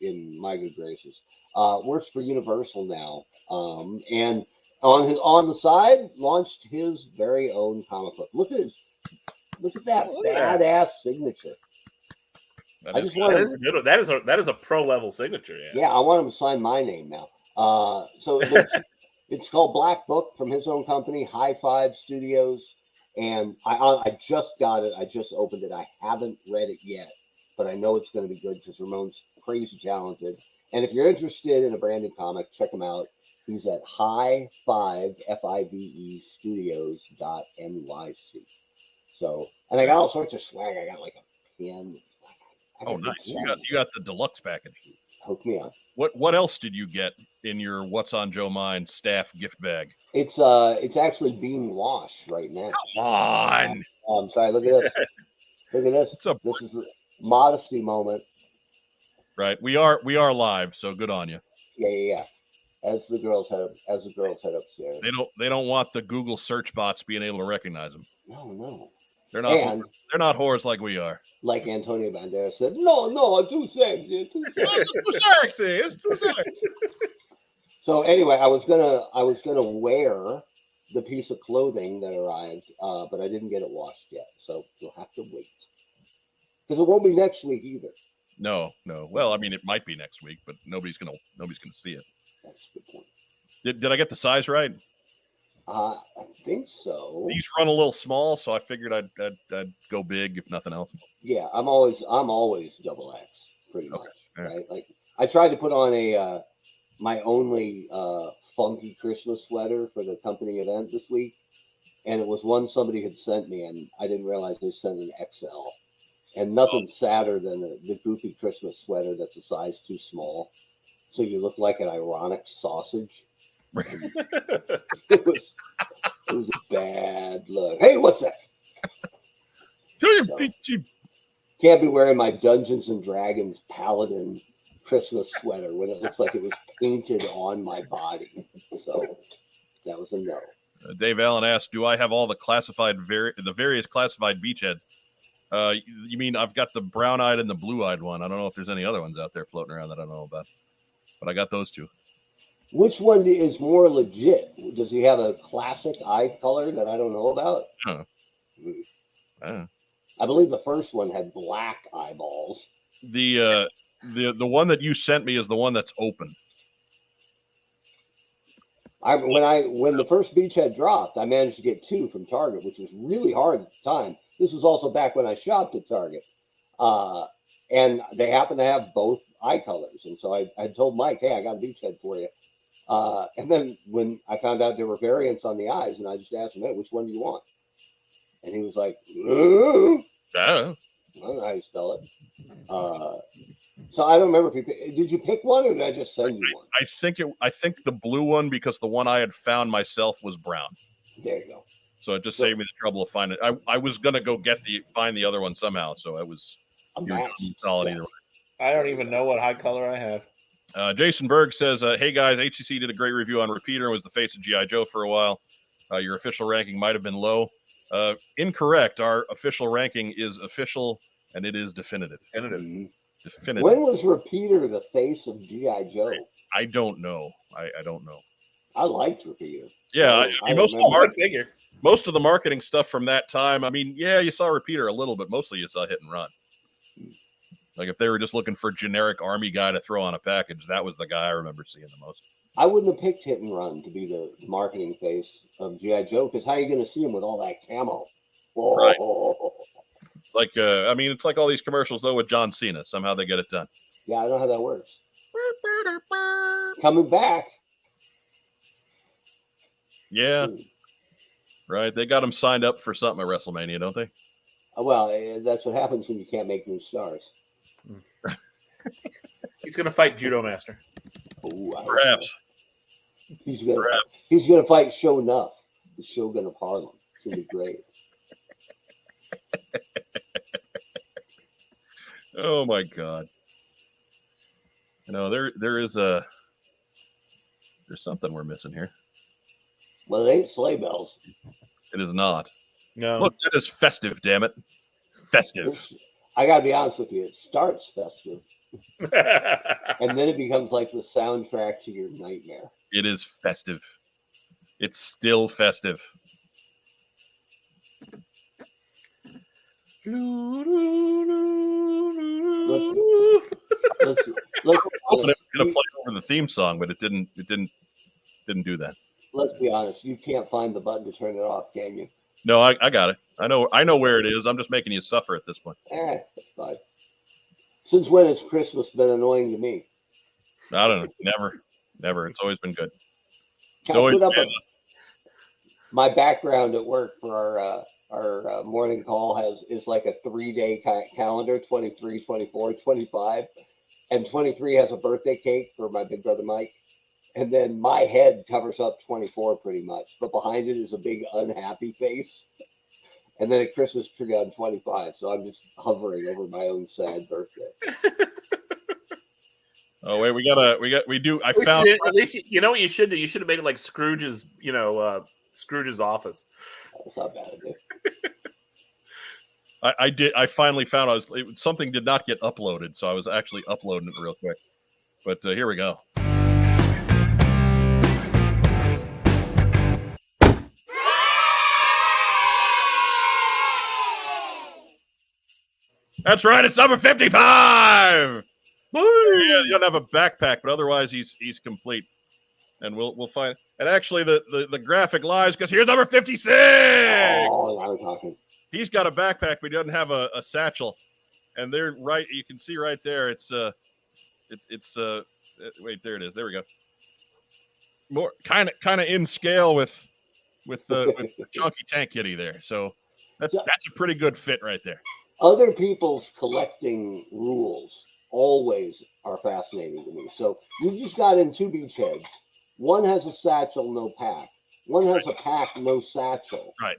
in my good graces. Works for Universal now, and on the side launched his very own comic book. Look at that badass signature. That I is just good. want That is a good. That is a pro level signature. Yeah. Yeah, I want him to sign my name now. So it's called Black Book from his own company, High Five Studios. And I just got it. I just opened it. I haven't read it yet, but I know it's going to be good because Ramon's crazy talented. And if you're interested in a branded comic, check him out. He's at High Five FIVE Studios.nyc. So, and I got all sorts of swag. I got like a pin. Oh, nice. You got the deluxe package. Hook me up. What else did you get in your What's on Joe Mind staff gift bag? It's actually being washed right now. Come on. I'm sorry. Look at this. Look at this. It's a- This is a modesty moment. Right. We are live, so good on you. Yeah. As the girls head upstairs. They don't want the Google search bots being able to recognize them. No. They're not whores like we are. Like Antonio Banderas said, no, I'm too sexy. It's too sexy. So anyway, I was gonna wear the piece of clothing that arrived, but I didn't get it washed yet. So you'll have to wait because it won't be next week either. No. Well, I mean, it might be next week, but nobody's gonna see it. That's a good point. Did I get the size right? I think so. These run a little small, so I figured I'd go big if nothing else. Yeah, I'm always double X pretty much. Yeah. Right? Like I tried to put on my only funky Christmas sweater for the company event this week, and it was one somebody had sent me, and I didn't realize they sent an XL. And nothing sadder than the goofy Christmas sweater that's a size too small, so you look like an ironic sausage. It was a bad look. Hey, what's that? Can't be wearing my Dungeons and Dragons Paladin Christmas sweater when it looks like it was painted on my body. So that was a no. Dave Allen asked, "Do I have all the the various classified beachheads?" You mean I've got the brown-eyed and the blue-eyed one? I don't know if there's any other ones out there floating around that I don't know about, but I got those two. Which one is more legit? Does he have a classic eye color that I don't know about? I believe the first one had black eyeballs. The one that you sent me is the one that's open. When the first beachhead dropped, I managed to get 2 from Target, which was really hard at the time. This was also back when I shopped at Target, and they happened to have both eye colors. And so I told Mike, "Hey, I got a beachhead for you." And then when I found out there were variants on the eyes, and I just asked him, "Hey, which one do you want?" And he was like, I don't know how you spell it. So I don't remember if did you pick one or did I just send you one? I think the blue one, because the one I had found myself was brown. There you go. So it just saved me the trouble of finding it. I was gonna go find the other one somehow. So I was solid either way. I don't even know what eye color I have. Jason Berg says, "Hey guys, HCC did a great review on Repeater and was the face of GI Joe for a while. Your official ranking might have been low. Incorrect. Our official ranking is official and it is definitive. Definitive. When was Repeater the face of GI Joe? I don't know. I don't know. I liked Repeater. Yeah, I mean, Figure. most of the marketing stuff from that time. I mean, yeah, you saw Repeater a little bit. Mostly, you saw Hit and Run. Like if they were just looking for a generic army guy to throw on a package, that was the guy I remember seeing the most. I wouldn't have picked Hit and Run to be the marketing face of GI Joe because how are you going to see him with all that camo? Oh. Right. It's like I mean, it's like all these commercials though with John Cena. Somehow they get it done. Yeah, I know how that works. Coming back. Yeah, right. They got him signed up for something at WrestleMania, don't they? Well, that's what happens when you can't make new stars. He's going to fight Judo Master. Ooh, Perhaps. He's gonna fight Shonuff, the Shogun of Harlem. It's gonna be great. Oh my God. You know, there's something we're missing here. Well, it ain't sleigh bells. It is not. No. Look, that is festive, damn it. Festive. I gotta be honest with you, it starts festive, and then it becomes like the soundtrack to your nightmare. It is festive. It's still festive. Let's Hoping it was going to play over the theme song, but it didn't do that. Let's be honest. You can't find the button to turn it off, can you? No, I got it. I know where it is. I'm just making you suffer at this point. That's fine. Since when has Christmas been annoying to me? I don't know. Never. It's always been good. Can I put up my background at work for our morning call is like a 3-day calendar, 23, 24, 25. And 23 has a birthday cake for my big brother Mike. And then my head covers up 24 pretty much. But behind it is a big unhappy face. And then a Christmas tree on 25. So I'm just hovering over my own sad birthday. Oh wait, we do. I found at least you know what you should do. You should have made it like Scrooge's, Scrooge's office. That's not bad idea. I did. I finally found something did not get uploaded, so I was actually uploading it real quick. But here we go. That's right. It's number 55. Yeah, you don't have a backpack, but otherwise he's complete. And we'll find. And actually, the graphic lies because here's number 56. Oh, now we're talking. He's got a backpack, but he doesn't have a satchel. And they're right. You can see right there. It's wait, there it is. There we go. More kind of in scale with the chunky tank kitty there. So that's a pretty good fit right there. Other people's collecting rules always are fascinating to me. So you just got in 2 beachheads. One has a satchel, no pack. One has a pack, no satchel. Right.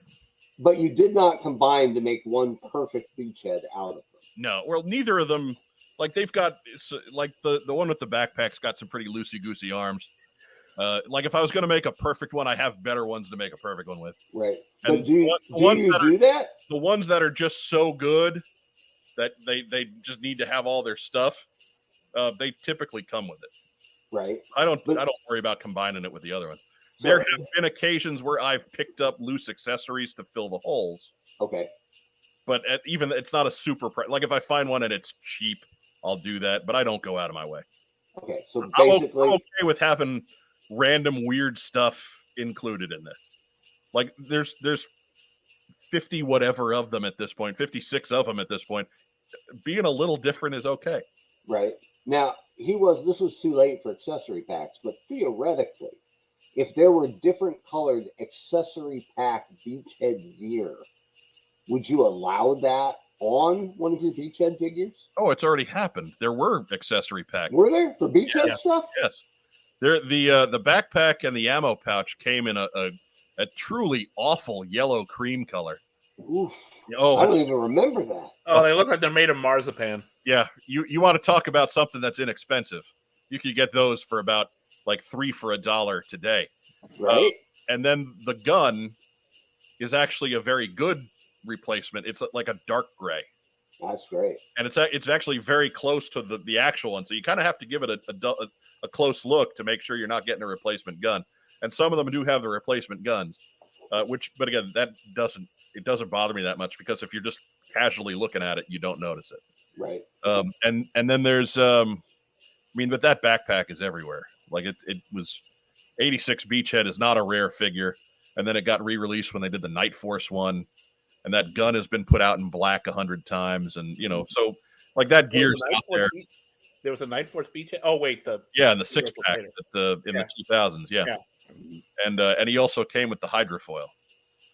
But you did not combine to make one perfect beachhead out of them. No. Well, neither of them. Like they've got like the one with the backpack's got some pretty loosey-goosey arms. Like if I was going to make a perfect one, I have better ones to make a perfect one with. Right. And but do you do that? The ones that are just so good that they just need to have all their stuff, they typically come with it. Right. I don't worry about combining it with the other ones. There have been occasions where I've picked up loose accessories to fill the holes. Okay. But even it's not a super like if I find one and it's cheap, I'll do that. But I don't go out of my way. Okay. So basically, I'm okay with having random weird stuff included in this. Like there's 50 whatever of them at this point, 56 of them at this point. Being a little different is okay. Right. Now, this was too late for accessory packs, but theoretically, if there were different colored accessory pack beachhead gear, would you allow that on one of your beachhead figures? Oh, it's already happened. There were accessory packs. Were there for beachhead stuff? Yes. The backpack and the ammo pouch came in a truly awful yellow cream color. Oof. Oh, I don't even remember that. Oh, they look like they're made of marzipan. Yeah, you want to talk about something that's inexpensive? You could get those for about like $3 for $1 today, right? And then the gun is actually a very good replacement. It's like a dark gray. That's great, and it's actually very close to the actual one. So you kind of have to give it a close look to make sure you're not getting a replacement gun. And some of them do have the replacement guns, but again, that doesn't bother me that much because if you're just casually looking at it, you don't notice it. Right. And then there's but that backpack is everywhere. Like it was 86 Beachhead is not a rare figure, and then it got re-released when they did the Night Force one, and that gun has been put out in black 100 times, and so like that gear's out there. There was a Night Force beachhead. Oh wait, in the 6-pack in the 2000s, yeah. And he also came with the hydrofoil.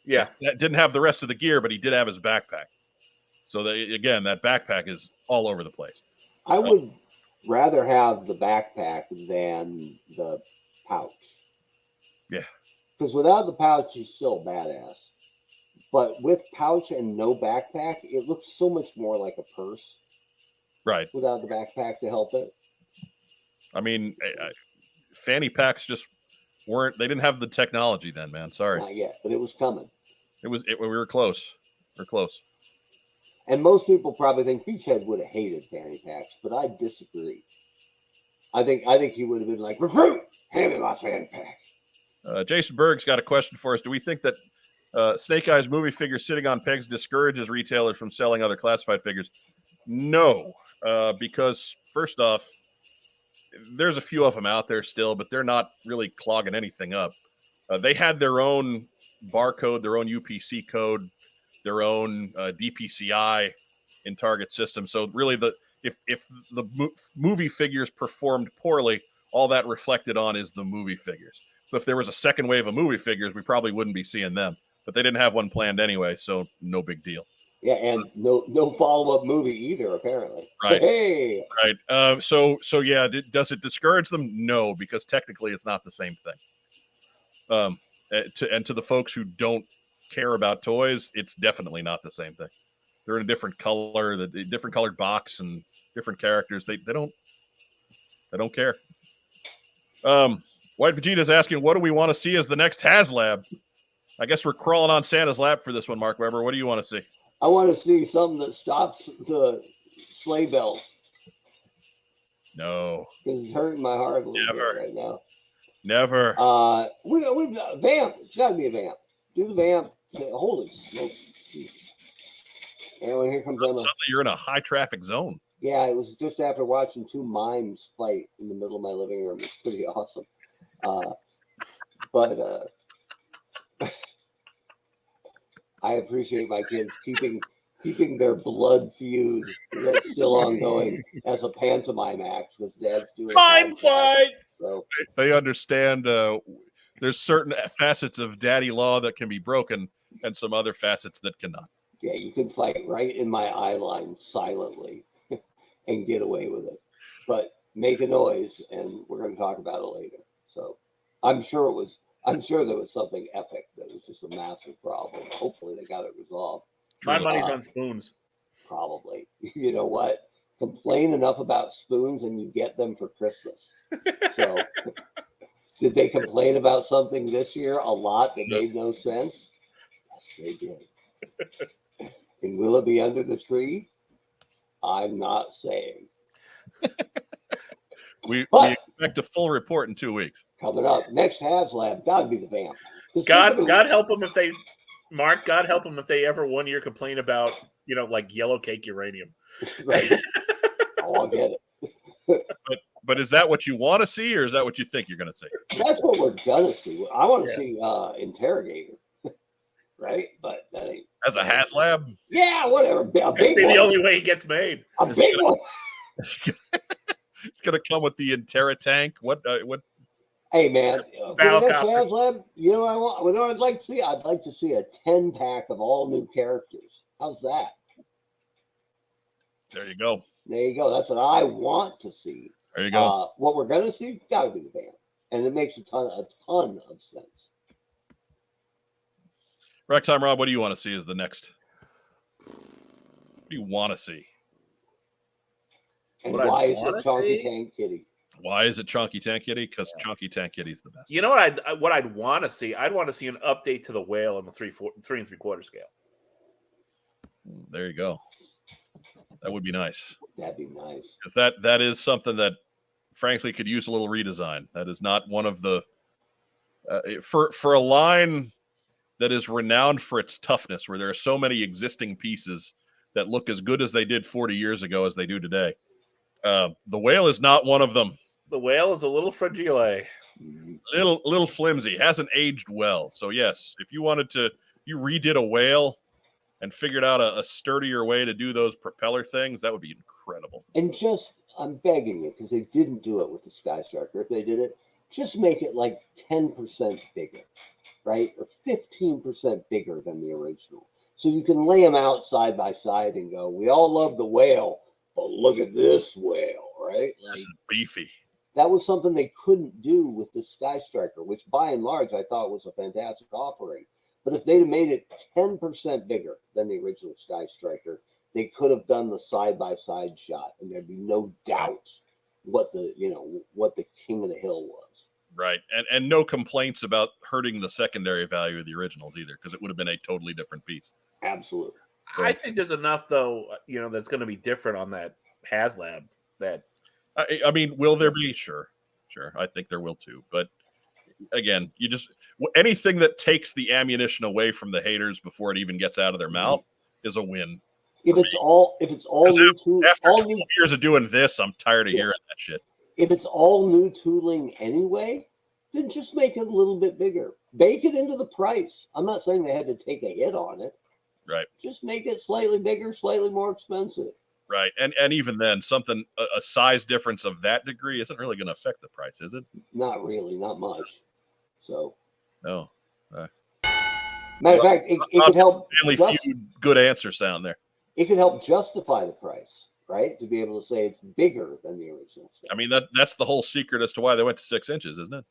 Yeah, that didn't have the rest of the gear, but he did have his backpack. So again, that backpack is all over the place. I would rather have the backpack than the pouch. Yeah. Because without the pouch, he's still badass. But with pouch and no backpack, it looks so much more like a purse. Right. Without the backpack to help it. I mean, fanny packs just weren't. They didn't have the technology then, man. Sorry. Not yet, but it was coming. We were close. We're close. And most people probably think Beachhead would have hated fanny packs, but I disagree. I think he would have been like, recruit, hand me my fanny pack. Jason Berg's got a question for us. Do we think that Snake Eyes movie figures sitting on pegs discourages retailers from selling other classified figures? No, because first off, there's a few of them out there still, but they're not really clogging anything up. They had their own barcode, their own UPC code, their own DPCI in Target system. So really, if the movie figures performed poorly, all that reflected on is the movie figures. So if there was a second wave of movie figures, we probably wouldn't be seeing them. But they didn't have one planned anyway, so no big deal. Yeah, and no follow-up movie either, apparently. Right. Hey. Right. So yeah, does it discourage them? No, because technically it's not the same thing. To the folks who don't care about toys, it's definitely not the same thing. They're in a different color, the different colored box, and different characters. They don't care. White Vegeta's asking, what do we want to see as the next HasLab? I guess we're crawling on Santa's lap for this one, Mark Weber. What do you want to see? I want to see something that stops the sleigh bells. No. Because it's hurting my heart a little Never. bit right now. Never. We've got vamp. It's got to be a vamp. Do the vamp. Holy smokes. And when here comes Emma. Suddenly you're in a high traffic zone. Yeah, it was just after watching two mimes fight in the middle of my living room. It's pretty awesome. But I appreciate my kids keeping their blood feud that's still ongoing as a pantomime act because Dad's doing mime fight. So they understand there's certain facets of daddy law that can be broken and some other facets that cannot. yeah, you can fight right in my eye line silently and get away with it, but make a noise, and we're going to talk about it later. So I'm sure there was something epic that was just a massive problem. Hopefully they got it resolved. My money's on spoons. Probably. You know what? Complain enough about spoons and you get them for Christmas. So did they complain about something this year a lot that made no sense? Yes, they did. And will it be under the tree? I'm not saying. We expect a full report in 2 weeks. Coming up, next HasLab, gotta be the vamp. God help them if they, Mark, God help them if they ever 1 year complain about, like yellow cake uranium. Right. Oh, I'll get it. But is that what you want to see, or is that what you think you're going to see? That's what we're gonna see. I want to see Interrogator, right? But that ain't As a HasLab? Yeah, whatever. A big That'd be one. the only way he gets made. A big one. It's going to come with the Interra tank. What? Hey man, for the Battle next copter. HasLab, you know what I want? What I'd like to see? I'd like to see a 10-pack of all new characters. How's that? There you go. There you go. That's what I want to see. There you go. What we're gonna see, gotta be the band, and it makes a ton of sense. Ragtime Rob, what do you want to see as the next? What do you want to see? And What I why is wanna it Chunky see? Tank Kitty? Why is it Chunky Tank Kitty? Because Chunky Tank Kitty's the best. You know what I'd want to see? I'd want to see an update to the whale on the 3 3/4 scale. There you go. That would be nice. That'd be nice. Because that is something that, frankly, could use a little redesign. That is not one of the for a line that is renowned for its toughness, where there are so many existing pieces that look as good as they did 40 years ago as they do today. The whale is not one of them. The whale is a little fragile. Little flimsy, hasn't aged well. So yes, if you redid a whale and figured out a sturdier way to do those propeller things, that would be incredible. And just, I'm begging you, because they didn't do it with the Sky Striker. If they did it, just make it like 10% bigger, right? Or 15% bigger than the original. So you can lay them out side by side and go, we all love the whale, but look at this whale, right? This is beefy. That was something they couldn't do with the Sky Striker, which by and large I thought was a fantastic offering. But if they'd have made it 10% bigger than the original Sky Striker, they could have done the side-by-side shot, and there'd be no doubt what the king of the hill was. Right, and no complaints about hurting the secondary value of the originals either, because it would have been a totally different piece. Absolutely. I think there's enough, though, that's going to be different on that HasLab. That I mean, will there be? Sure. I think there will too. But again, anything that takes the ammunition away from the haters before it even gets out of their mouth is a win. If it's all new tooling, after 12 years of doing this, I'm tired of hearing that shit. If it's all new tooling anyway, then just make it a little bit bigger. Bake it into the price. I'm not saying they had to take a hit on it. Right. Just make it slightly bigger, slightly more expensive. Right. And even then, a size difference of that degree isn't really going to affect the price, is it? Not really, not much. So. No. Matter of fact, it could help. Family Feud, good answer sound there. It could help justify the price, right? To be able to say it's bigger than the original stuff. I mean, that's the whole secret as to why they went to 6 inches, isn't it?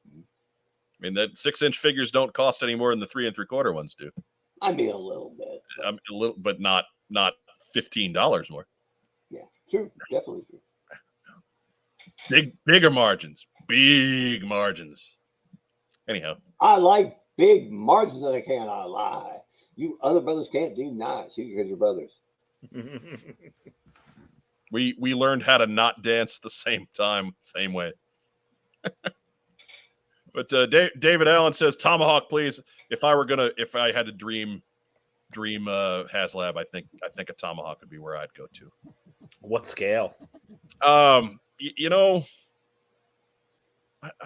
I mean, that 6-inch figures don't cost any more than the 3 3/4 ones do. I mean, a little bit. A little, but not $15 more. Yeah, true. Definitely Big true. big margins. Anyhow. I like big margins, and I cannot lie. You other brothers can't deny. See, because you're brothers. We learned how to not dance the same time, same way. But David Allen says, Tomahawk, please. If I had to dream HasLab, I think a Tomahawk would be where I'd go to. What scale? I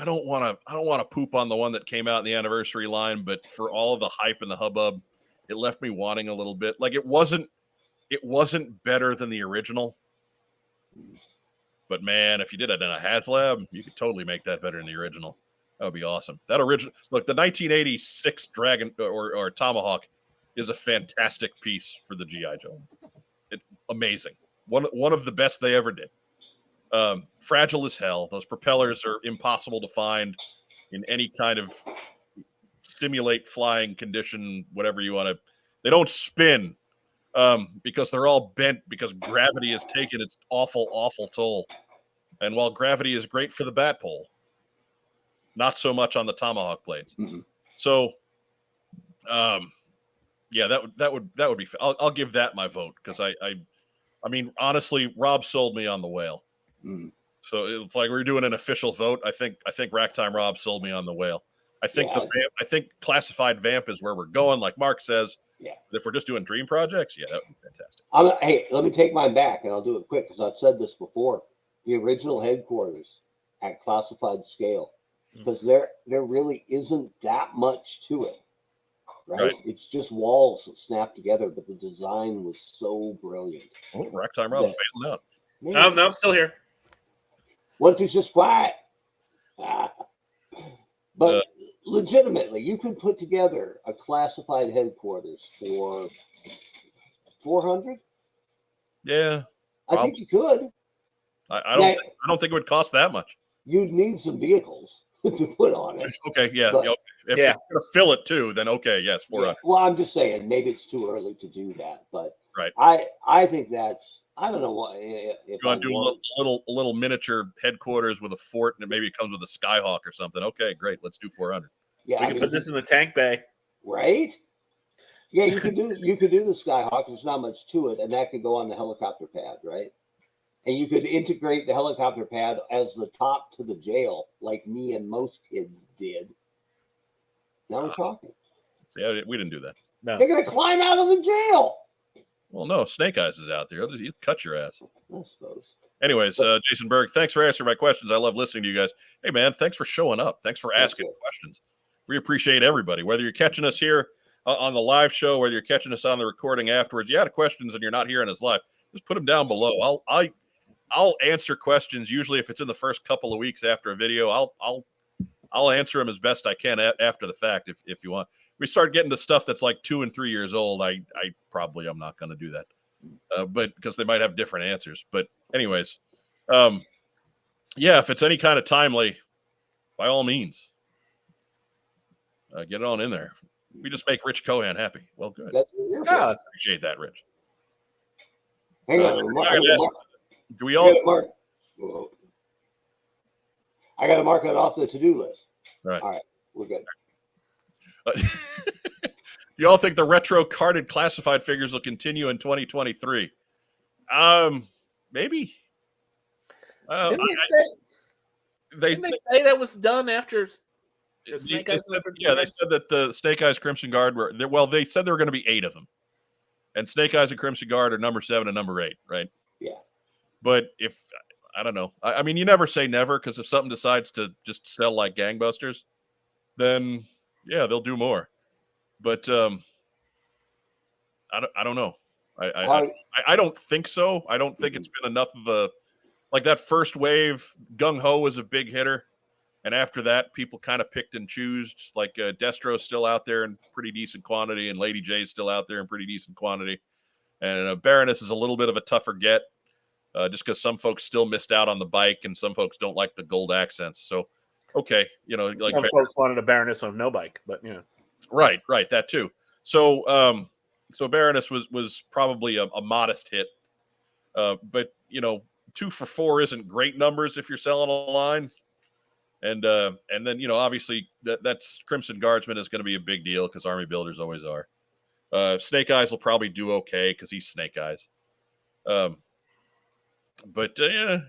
don't want to poop on the one that came out in the anniversary line, but for all of the hype and the hubbub, it left me wanting a little bit. Like it wasn't better than the original. But man, if you did it in a HasLab, you could totally make that better than the original. That would be awesome. That original, look, the 1986 Dragon or Tomahawk is a fantastic piece for the GI Joe. Amazing. One of the best they ever did. Fragile as hell. Those propellers are impossible to find in any kind of simulate flying condition, whatever you want to. They don't spin because they're all bent because gravity has taken its awful, awful toll. And while gravity is great for the bat pole, not so much on the Tomahawk blades. Mm-hmm. So, yeah, that would be. I'll give that my vote because I mean, honestly, Rob sold me on the whale. Mm. So it's like we're doing an official vote. I think Rack Time Rob sold me on the whale. I think I think classified vamp is where we're going, like Mark says. Yeah. But if we're just doing dream projects, yeah, that would be fantastic. Hey, let me take mine back, and I'll do it quick because I've said this before. The original headquarters at classified scale, because there really isn't that much to it, right? It's just walls that snap together, but the design was so brilliant. Oh, Rack Time Rob bailing out. No, I'm still here. What if it's just quiet? But legitimately, you could put together a classified headquarters for 400. Yeah, I think you could. I don't think it would cost that much. You'd need some vehicles to put on it. Okay, yeah. But, if you're going to fill it too, then okay, yes, 400. Yeah. Well, I'm just saying maybe it's too early to do that, but right. I think that's. I don't know what. If you want to do a little miniature headquarters with a fort, and maybe it comes with a Skyhawk or something. Okay, great. Let's do 400. Yeah, we can put this in the tank bay, right? Yeah, you could do the Skyhawk. There's not much to it, and that could go on the helicopter pad, right? And you could integrate the helicopter pad as the top to the jail, like me and most kids did. Now we're talking. Yeah, we didn't do that. No, they're gonna climb out of the jail. Well, no, Snake Eyes is out there. You cut your ass. I suppose. Anyways, Jason Berg, thanks for answering my questions. I love listening to you guys. Hey, man, thanks for showing up. Thanks for asking questions. We appreciate everybody, whether you're catching us here on the live show, whether you're catching us on the recording afterwards, you had questions and you're not hearing us live, just put them down below. I'll answer questions. Usually if it's in the first couple of weeks after a video, I'll answer them as best I can after the fact. If you want, we start getting to stuff that's like 2 and 3 years old. I probably am not going to do that. But because they might have different answers. But anyways, yeah, if it's any kind of timely, by all means, get it on in there. We just make Rich Cohan happy. Well, good. Yeah, Appreciate that, Rich. Hang on. Do we all? I got to mark it off the to-do list. Right. All right, we're good. You all think the retro carded classified figures will continue in 2023? Maybe. Didn't they say that was done after? They said that the Snake Eyes Crimson Guard were there. Well, they said there were going to be 8 of them, and Snake Eyes and Crimson Guard are number 7 and number 8, right? Yeah. But if I don't know, I mean, you never say never, because if something decides to just sell like gangbusters, then yeah, they'll do more. But I don't know. I don't think so. I don't think it's been enough of a, like, that first wave. Gung Ho was a big hitter, and after that, people kind of picked and choosed. Like Destro's still out there in pretty decent quantity, and Lady J's still out there in pretty decent quantity, and Baroness is a little bit of a tougher get, just because some folks still missed out on the bike, and some folks don't like the gold accents. So, okay, like some folks wanted a Baroness on no bike, but right, that too. So, so Baroness was probably a modest hit, but 2 for $4 isn't great numbers if you're selling a line, and then obviously that's Crimson Guardsman is going to be a big deal because Army Builders always are. Snake Eyes will probably do okay because he's Snake Eyes, but yeah,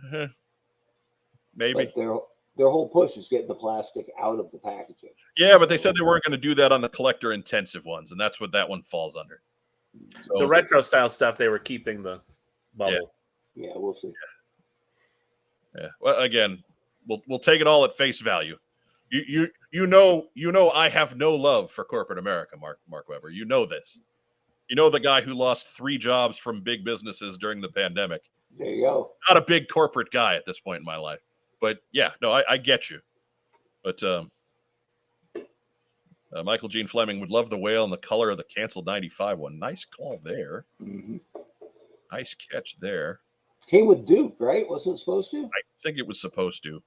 maybe. But their whole push is getting the plastic out of the packaging. Yeah, but they said they weren't going to do that on the collector intensive ones, and that's what that one falls under. So, the retro style stuff, they were keeping the bubble. Yeah, we'll see. Yeah. Well, again, we'll take it all at face value. You know I have no love for corporate America, Mark Weber. You know this. You know the guy who lost 3 jobs from big businesses during the pandemic. There you go. Not a big corporate guy at this point in my life. But yeah, no, I get you. But Michael Gene Fleming would love the whale and the color of the canceled 95 one. Nice call there. Mm-hmm. Nice catch there. Came with Duke, right? Wasn't it supposed to? I think it was supposed to.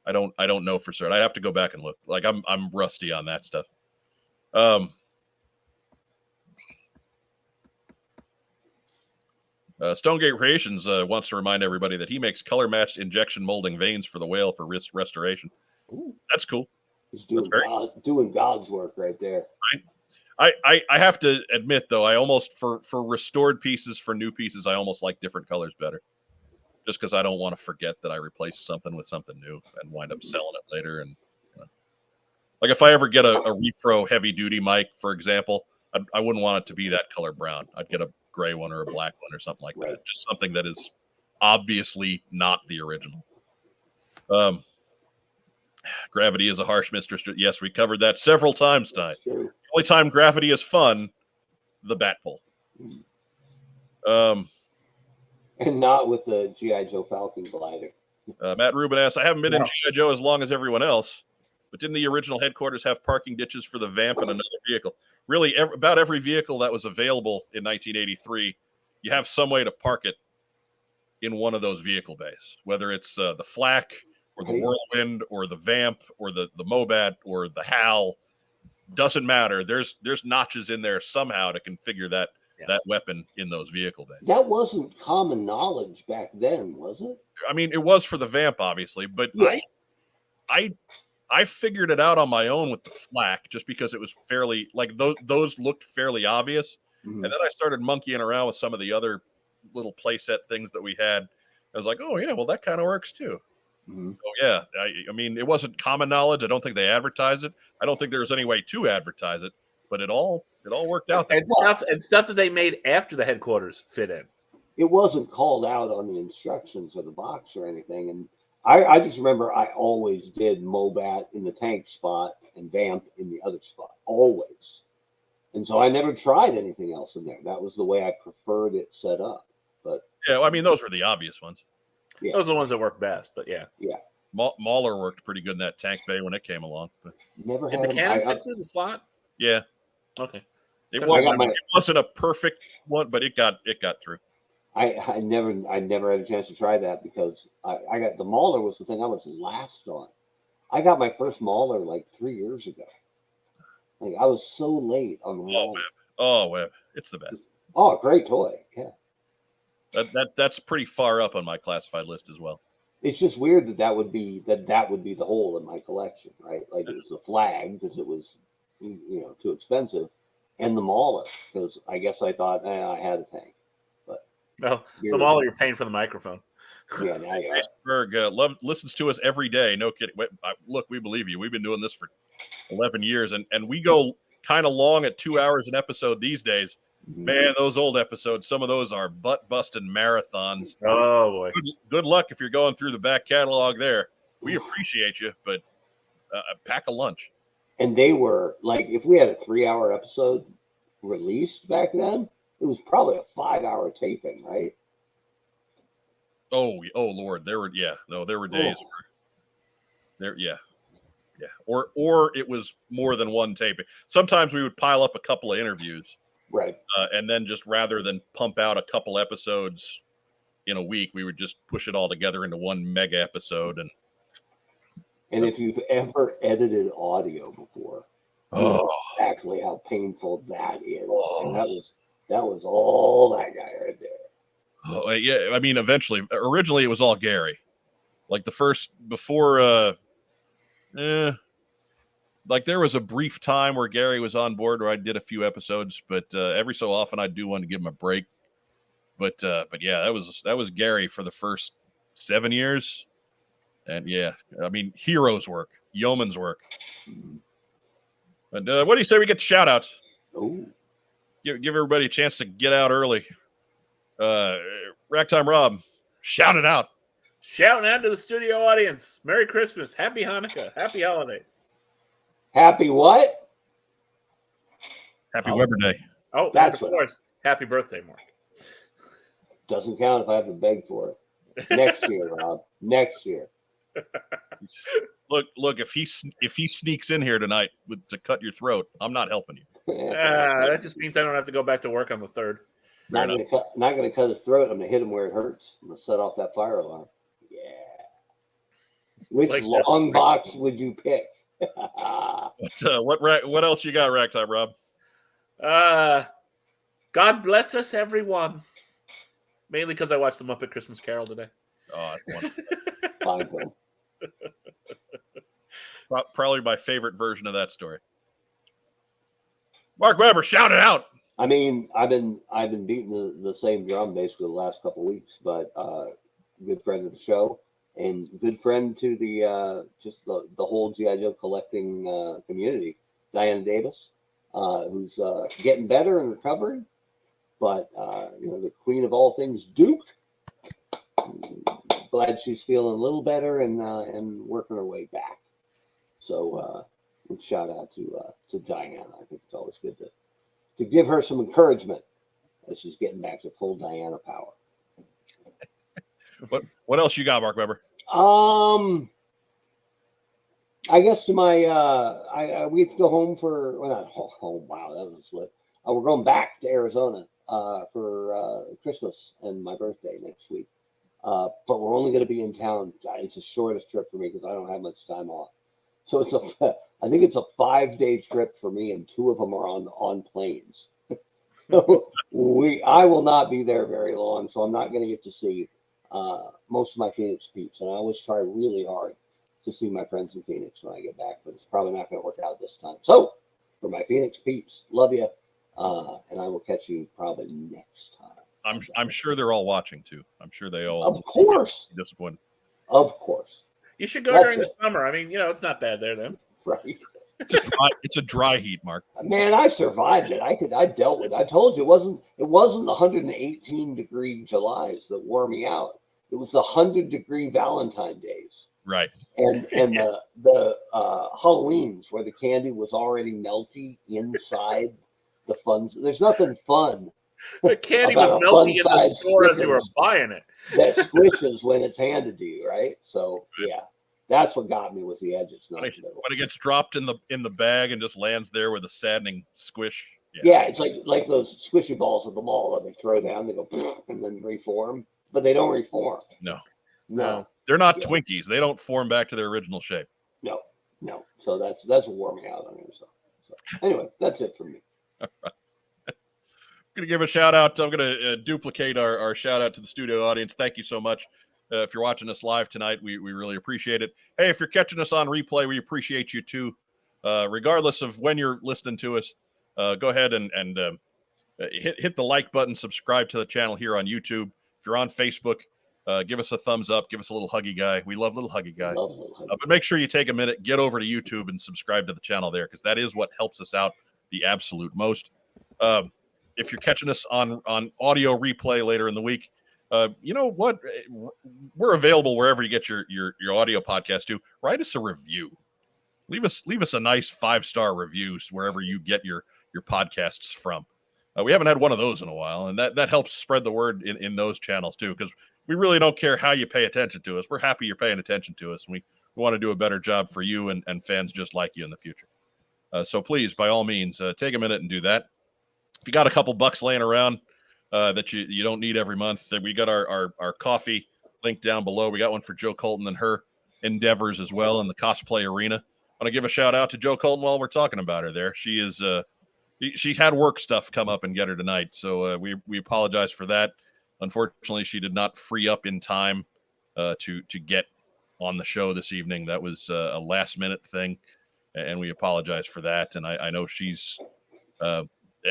I don't know for certain. I'd have to go back and look. Like I'm rusty on that stuff. Stonegate Creations wants to remind everybody that he makes color-matched injection molding veins for the whale for restoration. Ooh. That's cool. He's doing God's work right there. Right. I have to admit, though, I almost, for restored pieces, for new pieces, I almost like different colors better. Just because I don't want to forget that I replaced something with something new and wind up selling it later. And like if I ever get a repro heavy-duty mic, for example, I wouldn't want it to be that color brown. I'd get a gray one or a black one or something like that. Just something that is obviously not the original. Gravity is a harsh mistress. Yes, we covered that several times tonight. Sure. The only time gravity is fun, the bat pull. And not with the G.I. Joe Falcon glider. Matt Rubin asks, I haven't been in G.I. Joe as long as everyone else, but didn't the original headquarters have parking ditches for the Vamp and another vehicle? Really, about every vehicle that was available in 1983, you have some way to park it in one of those vehicle bays, whether it's the Flak or the Whirlwind or the Vamp or the Mobat or the HAL. Doesn't matter. There's notches in there somehow to configure that weapon in those vehicle bays. That wasn't common knowledge back then, was it? I mean, it was for the Vamp, obviously, but yeah. I figured it out on my own with the Flak just because it was fairly, like, those looked fairly obvious. Mm-hmm. And then I started monkeying around with some of the other little playset things that we had. I was like, oh, yeah, well, that kind of works too. Mm-hmm. So, yeah, I mean, it wasn't common knowledge. I don't think they advertised it. I don't think there was any way to advertise it, but it all worked out. And stuff that they made after the headquarters fit in. It wasn't called out on the instructions or the box or anything. And I just remember I always did Mobat in the tank spot and Vamp in the other spot. Always. And so I never tried anything else in there. That was the way I preferred it set up. But Yeah, well, I mean, those were the obvious ones. yeah, Those are the ones that work best. But yeah, Mauler worked pretty good in that tank bay when it came along. But never did had the them. cannon fit through the slot? yeah, Okay. it I wasn't. got It wasn't a perfect one, but it got through. I never had a chance to try that because I got the Mauler was the thing I was last on. I got my first Mauler like 3 years ago. Like I was so late on the Mauler. Web, it's the best. Oh, great toy. Yeah. That's pretty far up on my classified list as well. It's just weird that would be the hole in my collection, right? Like it was the flag because it was too expensive, and the Mauler because I guess I thought I had a tank. But Well, the Mauler, you're paying for the microphone. Yeah, now you are. Berg listens to us every day. No kidding. Look, we believe you. We've been doing this for 11 years, and we go kind of long at 2 hours an episode these days. Man, those old episodes, some of those are butt-busting marathons. Oh, boy. Good luck if you're going through the back catalog there. We appreciate you, but pack a lunch. And they were like, if we had a 3-hour episode released back then, it was probably a 5-hour taping, right? Oh Lord, there were days where there, yeah. Or it was more than one taping. Sometimes we would pile up a couple of interviews, right? And then just rather than pump out a couple episodes in a week, we would just push it all together into one mega episode. And if you've ever edited audio before, exactly how painful that is. And that was all that guy right there. Oh, yeah, I mean, originally it was all Gary. Like the first like there was a brief time where Gary was on board where I did a few episodes, but every so often I do want to give him a break. But yeah, that was Gary for the first 7 years. And yeah, I mean, heroes work, yeoman's work. But what do you say we get the shout outs? Oh, Give everybody a chance to get out early. Racktime Rob, shout it out. Shouting out to the studio audience. Merry Christmas. Happy Hanukkah. Happy holidays. Happy what? Happy Weber Day. Oh, That's of course. Happy birthday, Mark. Doesn't count if I have to beg for it. Next year, Rob. Next year. Look, if he sneaks in here tonight to cut your throat, I'm not helping you. That just means I don't have to go back to work on the 3rd. Not going to cut his throat. I'm going to hit him where it hurts. I'm going to set off that fire alarm. Yeah. Which Like long box would you pick? What else you got, Racktime Rob? God bless us, everyone. Mainly because I watched the Muppet Christmas Carol today. Oh, that's wonderful. Fine film. Probably my favorite version of that story. Mark Weber, shout it out. I mean, I've been beating the same drum basically the last couple of weeks, but good friend of the show and good friend to the whole G.I. Joe collecting community, Diana Davis, who's getting better and recovering, but the queen of all things Duke. Glad she's feeling a little better and working her way back. So shout out to Diana. I think it's always good to give her some encouragement as she's getting back to full Diana power. What else you got, Mark Weber? I guess to my we have to go home for not home. Wow, that was lit. We're going back to Arizona for Christmas and my birthday next week. But we're only going to be in town. It's the shortest trip for me because I don't have much time off. So I think it's a 5-day trip for me, and 2 of them are on planes. So I will not be there very long, so I'm not going to get to see most of my Phoenix peeps. And I always try really hard to see my friends in Phoenix when I get back, but it's probably not going to work out this time. So for my Phoenix peeps, love you, and I will catch you probably next time. I'm sure they're all watching too. I'm sure they all. Of course. Disappointed. Of course. You should go during the summer. I mean, it's not bad there then. Right. It's a dry heat, Mark. Man, I survived it. I dealt with it. I told you it wasn't the 118-degree Julys that wore me out. It was the 100-degree Valentine days. Right. And the Halloweens where the candy was already melty inside the fun. There's nothing fun. The candy About was a melting in the fun-sized store as you were Snickers. buying it. That squishes when it's handed to you, right? So yeah, that's what got me with the edges. Not When the middle. it gets dropped in the bag and just lands there with a saddening squish. Yeah, it's like those squishy balls at the mall that they throw down, they go and then reform, but they don't reform. No, They're not Twinkies. They don't form back to their original shape. no. So that's what wore me out on it. So anyway, that's it for me. I'm going to give a shout out. I'm going to duplicate our shout out to the studio audience. Thank you so much. If you're watching us live tonight, we really appreciate it. Hey, if you're catching us on replay, we appreciate you too. Regardless of when you're listening to us, go ahead and hit the like button, subscribe to the channel here on YouTube. If you're on Facebook, give us a thumbs up, give us a little huggy guy. We love little huggy guy. But make sure you take a minute, get over to YouTube and subscribe to the channel there, because that is what helps us out the absolute most. If you're catching us on audio replay later in the week, you know what? We're available wherever you get your audio podcast to. Write us a review. Leave us a nice 5-star review wherever you get your podcasts from. We haven't had one of those in a while, and that helps spread the word in those channels too, because we really don't care how you pay attention to us. We're happy you're paying attention to us, and we want to do a better job for you and fans just like you in the future. So please, by all means, take a minute and do that. If you got a couple bucks laying around that you don't need every month, that we got our coffee link down below. We got one for Joe Colton and her endeavors as well in the cosplay arena. I want to give a shout out to Joe Colton while we're talking about her there. She is she had work stuff come up and get her tonight, so we apologize for that. Unfortunately, she did not free up in time to get on the show this evening. That was a last minute thing, and we apologize for that. And I know she's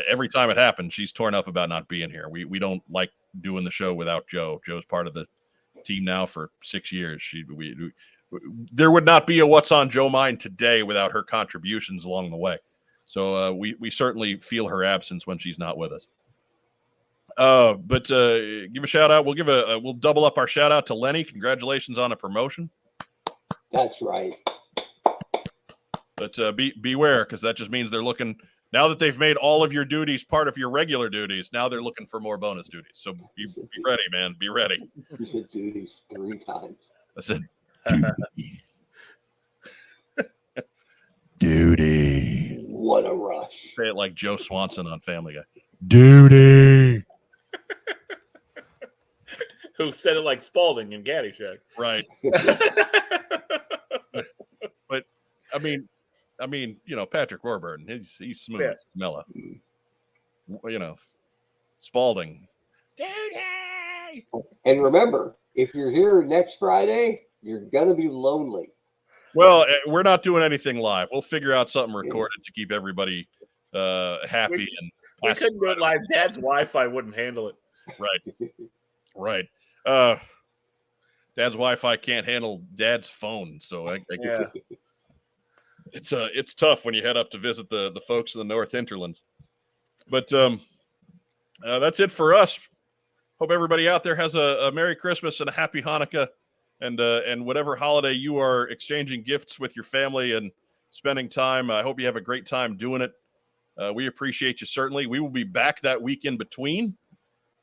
every time it happens, she's torn up about not being here. We don't like doing the show without Joe. Joe's part of the team now for 6 years. There would not be a What's on Joe Mind today without her contributions along the way. So we certainly feel her absence when she's not with us. But give a shout out. We'll double up our shout out to Lenny. Congratulations on a promotion. That's right. But beware, because that just means they're looking. Now that they've made all of your duties part of your regular duties, now they're looking for more bonus duties. So be ready, man. Be ready. You said duties 3 times. I said duty. What a rush. Say it like Joe Swanson on Family Guy. Duty. Who said it like Spalding in Caddyshack? Right. But I mean, Patrick Warburton, he's smooth, Yeah. he's mellow. Spalding. Duty. And remember, if you're here next Friday, you're gonna be lonely. Well, we're not doing anything live. We'll figure out something recorded to keep everybody happy and. We couldn't do it live. Dad's Wi-Fi wouldn't handle it. Right. Dad's Wi-Fi can't handle Dad's phone, so I Yeah. it's tough when you head up to visit the folks in the North Hinterlands. But that's it for us. Hope everybody out there has a Merry Christmas and a Happy Hanukkah, and whatever holiday you are exchanging gifts with your family and spending time. I hope you have a great time doing it. We appreciate you, certainly. We will be back that week in between.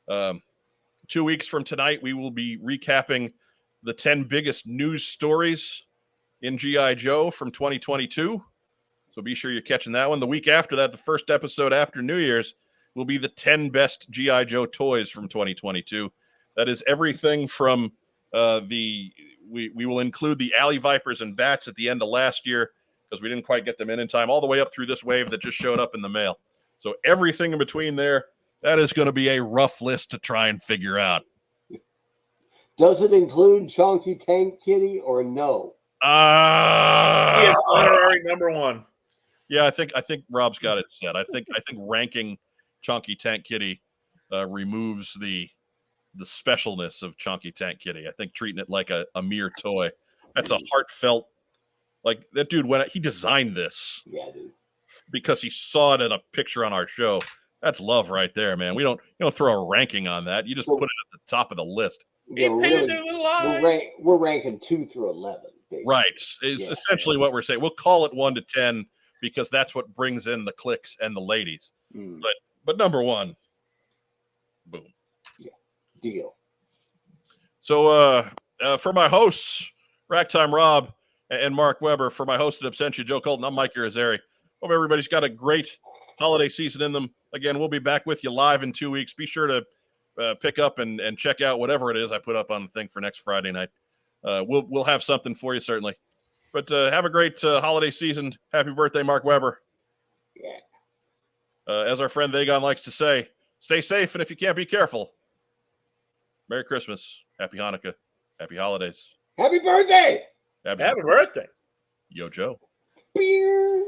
2 weeks from tonight, we will be recapping the 10 biggest news stories in G.I. Joe from 2022. So be sure you're catching that one. The week after that, the first episode after New Year's, will be the 10 best G.I. Joe toys from 2022. That is everything from we will include the Alley Vipers and Bats at the end of last year, because we didn't quite get them in time, all the way up through this wave that just showed up in the mail. So everything in between there, that is going to be a rough list to try and figure out. Does it include Chonky Tank Kitty or no? He is honorary number 1. Yeah, I think Rob's got it set. I think ranking Chonky Tank Kitty removes the specialness of Chonky Tank Kitty. I think treating it like a mere toy. That's a heartfelt. Like, that dude, when he designed this, Yeah, dude. because he saw it in a picture on our show. That's love right there, man. You don't throw a ranking on that. You just put it at the top of the list. Yeah, we're ranking 2 through 11. Basically. Right. It's essentially what we're saying. We'll call it 1 to 10 because that's what brings in the clicks and the ladies. But number one, boom. Deal. So for my hosts, Racktime Rob and Mark Weber, for my host in absentia, Joe Colton, I'm Mike Irizarry. Hope everybody's got a great holiday season in them. Again, we'll be back with you live in 2 weeks. Be sure to pick up and check out whatever it is I put up on the thing for next Friday night. We'll have something for you, certainly. But have a great holiday season. Happy birthday, Mark Weber. Yeah. As our friend Vagon likes to say, stay safe, and if you can't, be careful. Merry Christmas. Happy Hanukkah. Happy holidays. Happy birthday! Happy birthday. Yo, Joe. Beer.